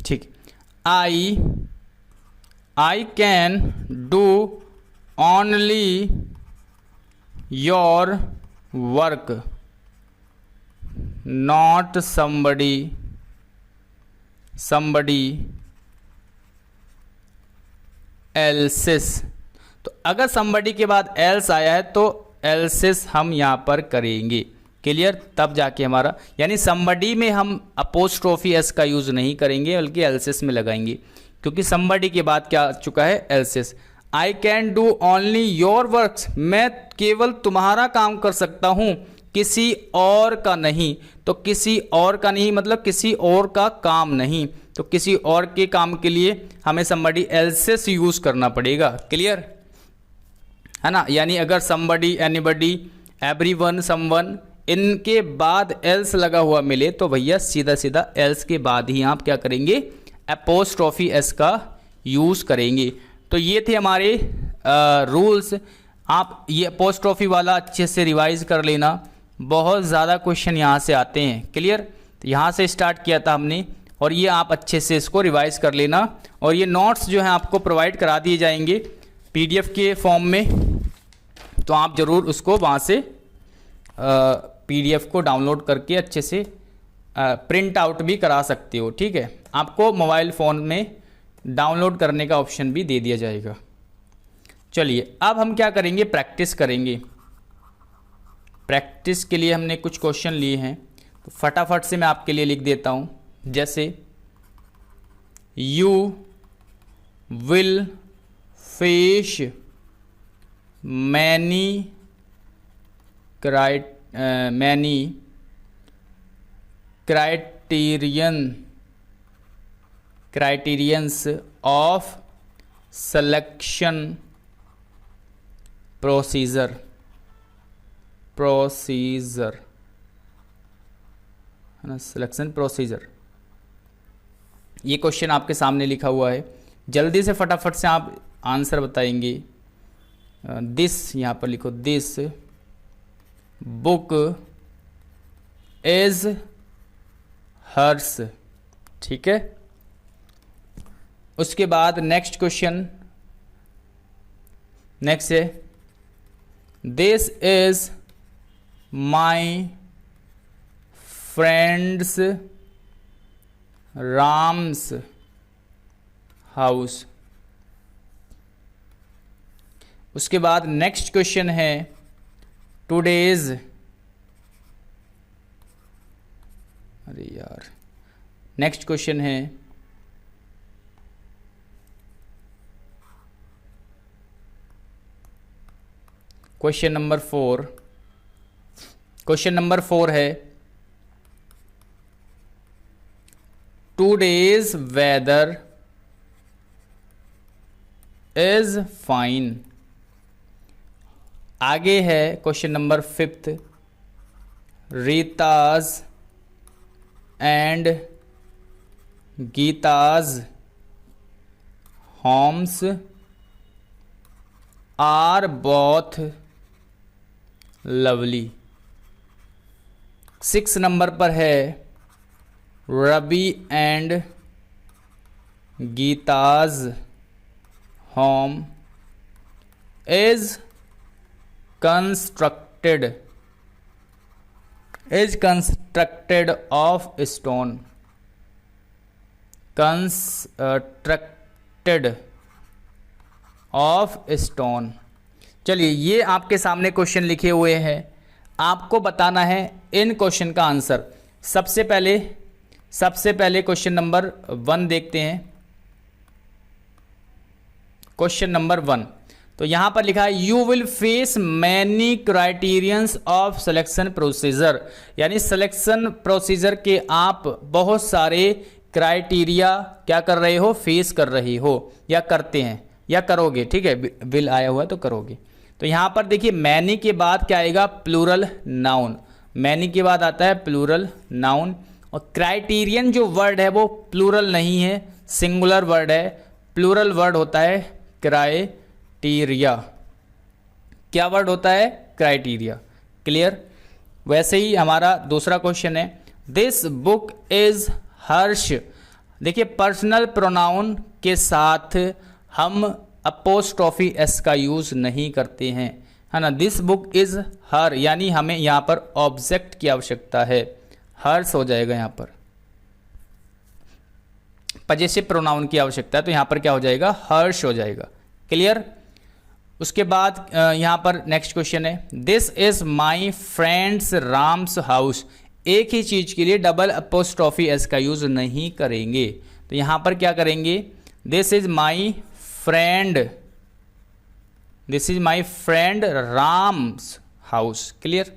ठीक, I can do only your work, not somebody else's। तो अगर somebody के बाद else आया है तो else's हम यहाँ पर करेंगे। क्लियर, तब जाके हमारा, यानी somebody में हम अपोस्ट्रोफी s का यूज नहीं करेंगे बल्कि else's में लगाएंगे, क्योंकि somebody के बाद क्या आ चुका है, else's। I can do only your works, मैं केवल तुम्हारा काम कर सकता हूं, किसी और का नहीं। तो किसी और का नहीं मतलब किसी और का काम नहीं, तो किसी और के काम के लिए हमें somebody else's यूज करना पड़ेगा। क्लियर है ना, यानी अगर somebody, anybody, everyone, someone, इनके बाद else लगा हुआ मिले तो भैया सीधा सीधा else के बाद ही आप क्या करेंगे, अपोस्ट्रोफी s का यूज करेंगे। तो ये थे हमारे रूल्स। आप ये अपोस्ट्रोफी वाला अच्छे से रिवाइज कर लेना, बहुत ज़्यादा क्वेश्चन यहाँ से आते हैं। क्लियर? तो यहाँ से स्टार्ट किया था हमने, और ये आप अच्छे से इसको रिवाइज कर लेना। और ये नोट्स जो हैं आपको प्रोवाइड करा दिए जाएंगे पीडीएफ के फॉर्म में, तो आप ज़रूर उसको वहाँ से पीडीएफ को डाउनलोड करके अच्छे से प्रिंट आउट भी करा सकते हो। ठीक है, आपको मोबाइल फ़ोन में डाउनलोड करने का ऑप्शन भी दे दिया जाएगा। चलिए अब हम क्या करेंगे, प्रैक्टिस करेंगे। प्रैक्टिस के लिए हमने कुछ क्वेश्चन लिए हैं, तो फटाफट से मैं आपके लिए लिख देता हूँ। जैसे you will face many criterions of selection procedure है ना, सिलेक्शन प्रोसीजर। ये क्वेश्चन आपके सामने लिखा हुआ है, जल्दी से फटाफट से आप आंसर बताएंगे। दिस यहाँ पर लिखो, दिस बुक इज हर्स। ठीक है, उसके बाद नेक्स्ट क्वेश्चन, नेक्स्ट है this is my friends Ram's house. उसके बाद नेक्स्ट क्वेश्चन है टुडेज, अरे यार, नेक्स्ट क्वेश्चन है क्वेश्चन नंबर 4। क्वेश्चन नंबर 4 है टुडेज वेदर इज फाइन। आगे है question number 5, Rita's and Geeta's homes are both lovely. 6 number पर है Ravi and Gita's home is constructed of stone. Constructed of stone. चलिए, ये आपके सामने क्वेश्चन लिखे हुए हैं, आपको बताना है इन क्वेश्चन का आंसर। सबसे पहले क्वेश्चन नंबर 1 देखते हैं। क्वेश्चन नंबर 1, तो यहां पर लिखा है you will face many criterions of selection procedure, यानी सिलेक्शन प्रोसीजर के आप बहुत सारे क्राइटेरिया क्या कर रहे हो, फेस कर रहे हो या करते हैं या करोगे। ठीक है, विल आया हुआ है तो करोगे। तो यहां पर देखिए मैनी के बाद क्या आएगा, प्लूरल नाउन। मैनी के बाद आता है प्लूरल नाउन, और क्राइटेरियन जो वर्ड है वो प्लूरल नहीं है, सिंगुलर वर्ड है। प्लूरल वर्ड होता है क्राइटेरिया। क्या वर्ड होता है, क्राइटेरिया। क्लियर? वैसे ही हमारा दूसरा क्वेश्चन है दिस बुक इज हर्ष। देखिए पर्सनल प्रोनाउन के साथ हम अपोस्ट्रोफी एस का यूज नहीं करते हैं, है ना। दिस बुक इज हर, यानी हमें यहाँ पर ऑब्जेक्ट की आवश्यकता है, हर्ष हो जाएगा। यहाँ पर पजेसिव प्रोनाउन की आवश्यकता है, तो यहाँ पर क्या हो जाएगा, हर्ष हो जाएगा। क्लियर? उसके बाद यहाँ पर नेक्स्ट क्वेश्चन है this is my friends Ram's house. एक ही चीज के लिए डबल अपोस्ट्रोफी एस का यूज नहीं करेंगे, तो यहाँ पर क्या करेंगे, this is my friend Ram's house. Clear?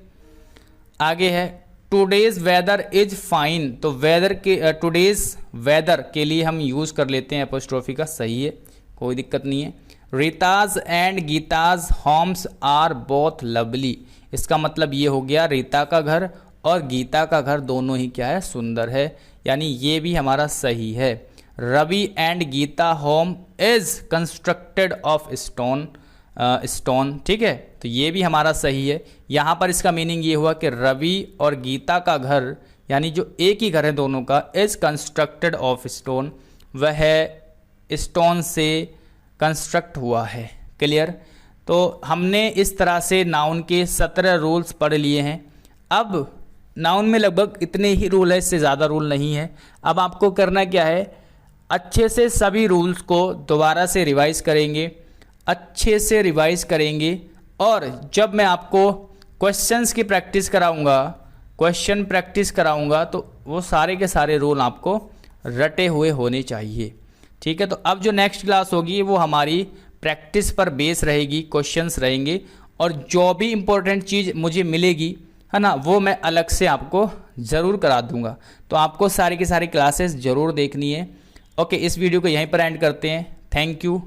आगे है टुडेज वेदर इज फाइन, तो वेदर के टुडेज वेदर के लिए हम यूज कर लेते हैं अपोस्ट्रोफी का, सही है, कोई दिक्कत नहीं है। Rita's and Geeta's homes are both lovely, इसका मतलब ये हो गया रीता का घर और गीता का घर दोनों ही क्या है, सुंदर है, यानी ये भी हमारा सही है। Ravi and Geeta home is constructed of stone. ठीक है, तो ये भी हमारा सही है। यहाँ पर इसका मीनिंग ये हुआ कि रवि और गीता का घर, यानी जो एक ही घर है दोनों का, इज कंस्ट्रक्टेड ऑफ स्टोन, वह स्टोन से कंस्ट्रक्ट हुआ है। क्लियर। तो हमने इस तरह से नाउन के 17 रूल्स पढ़ लिए हैं। अब नाउन में लगभग इतने ही रूल है, इससे ज़्यादा रूल नहीं है। अब आपको करना क्या है, अच्छे से सभी रूल्स को दोबारा से रिवाइज करेंगे, अच्छे से रिवाइज करेंगे, और जब मैं आपको क्वेश्चंस की प्रैक्टिस कराऊंगा, क्वेश्चन प्रैक्टिस कराऊंगा, तो वो सारे के सारे रूल आपको रटे हुए होने चाहिए। ठीक है, तो अब जो नेक्स्ट क्लास होगी वो हमारी प्रैक्टिस पर बेस रहेगी, क्वेश्चंस रहेंगे, और जो भी इम्पोर्टेंट चीज़ मुझे मिलेगी, है ना, वो मैं अलग से आपको ज़रूर करा दूंगा। तो आपको सारी की सारी क्लासेस ज़रूर देखनी है। ओके, इस वीडियो को यहीं पर एंड करते हैं। Thank you.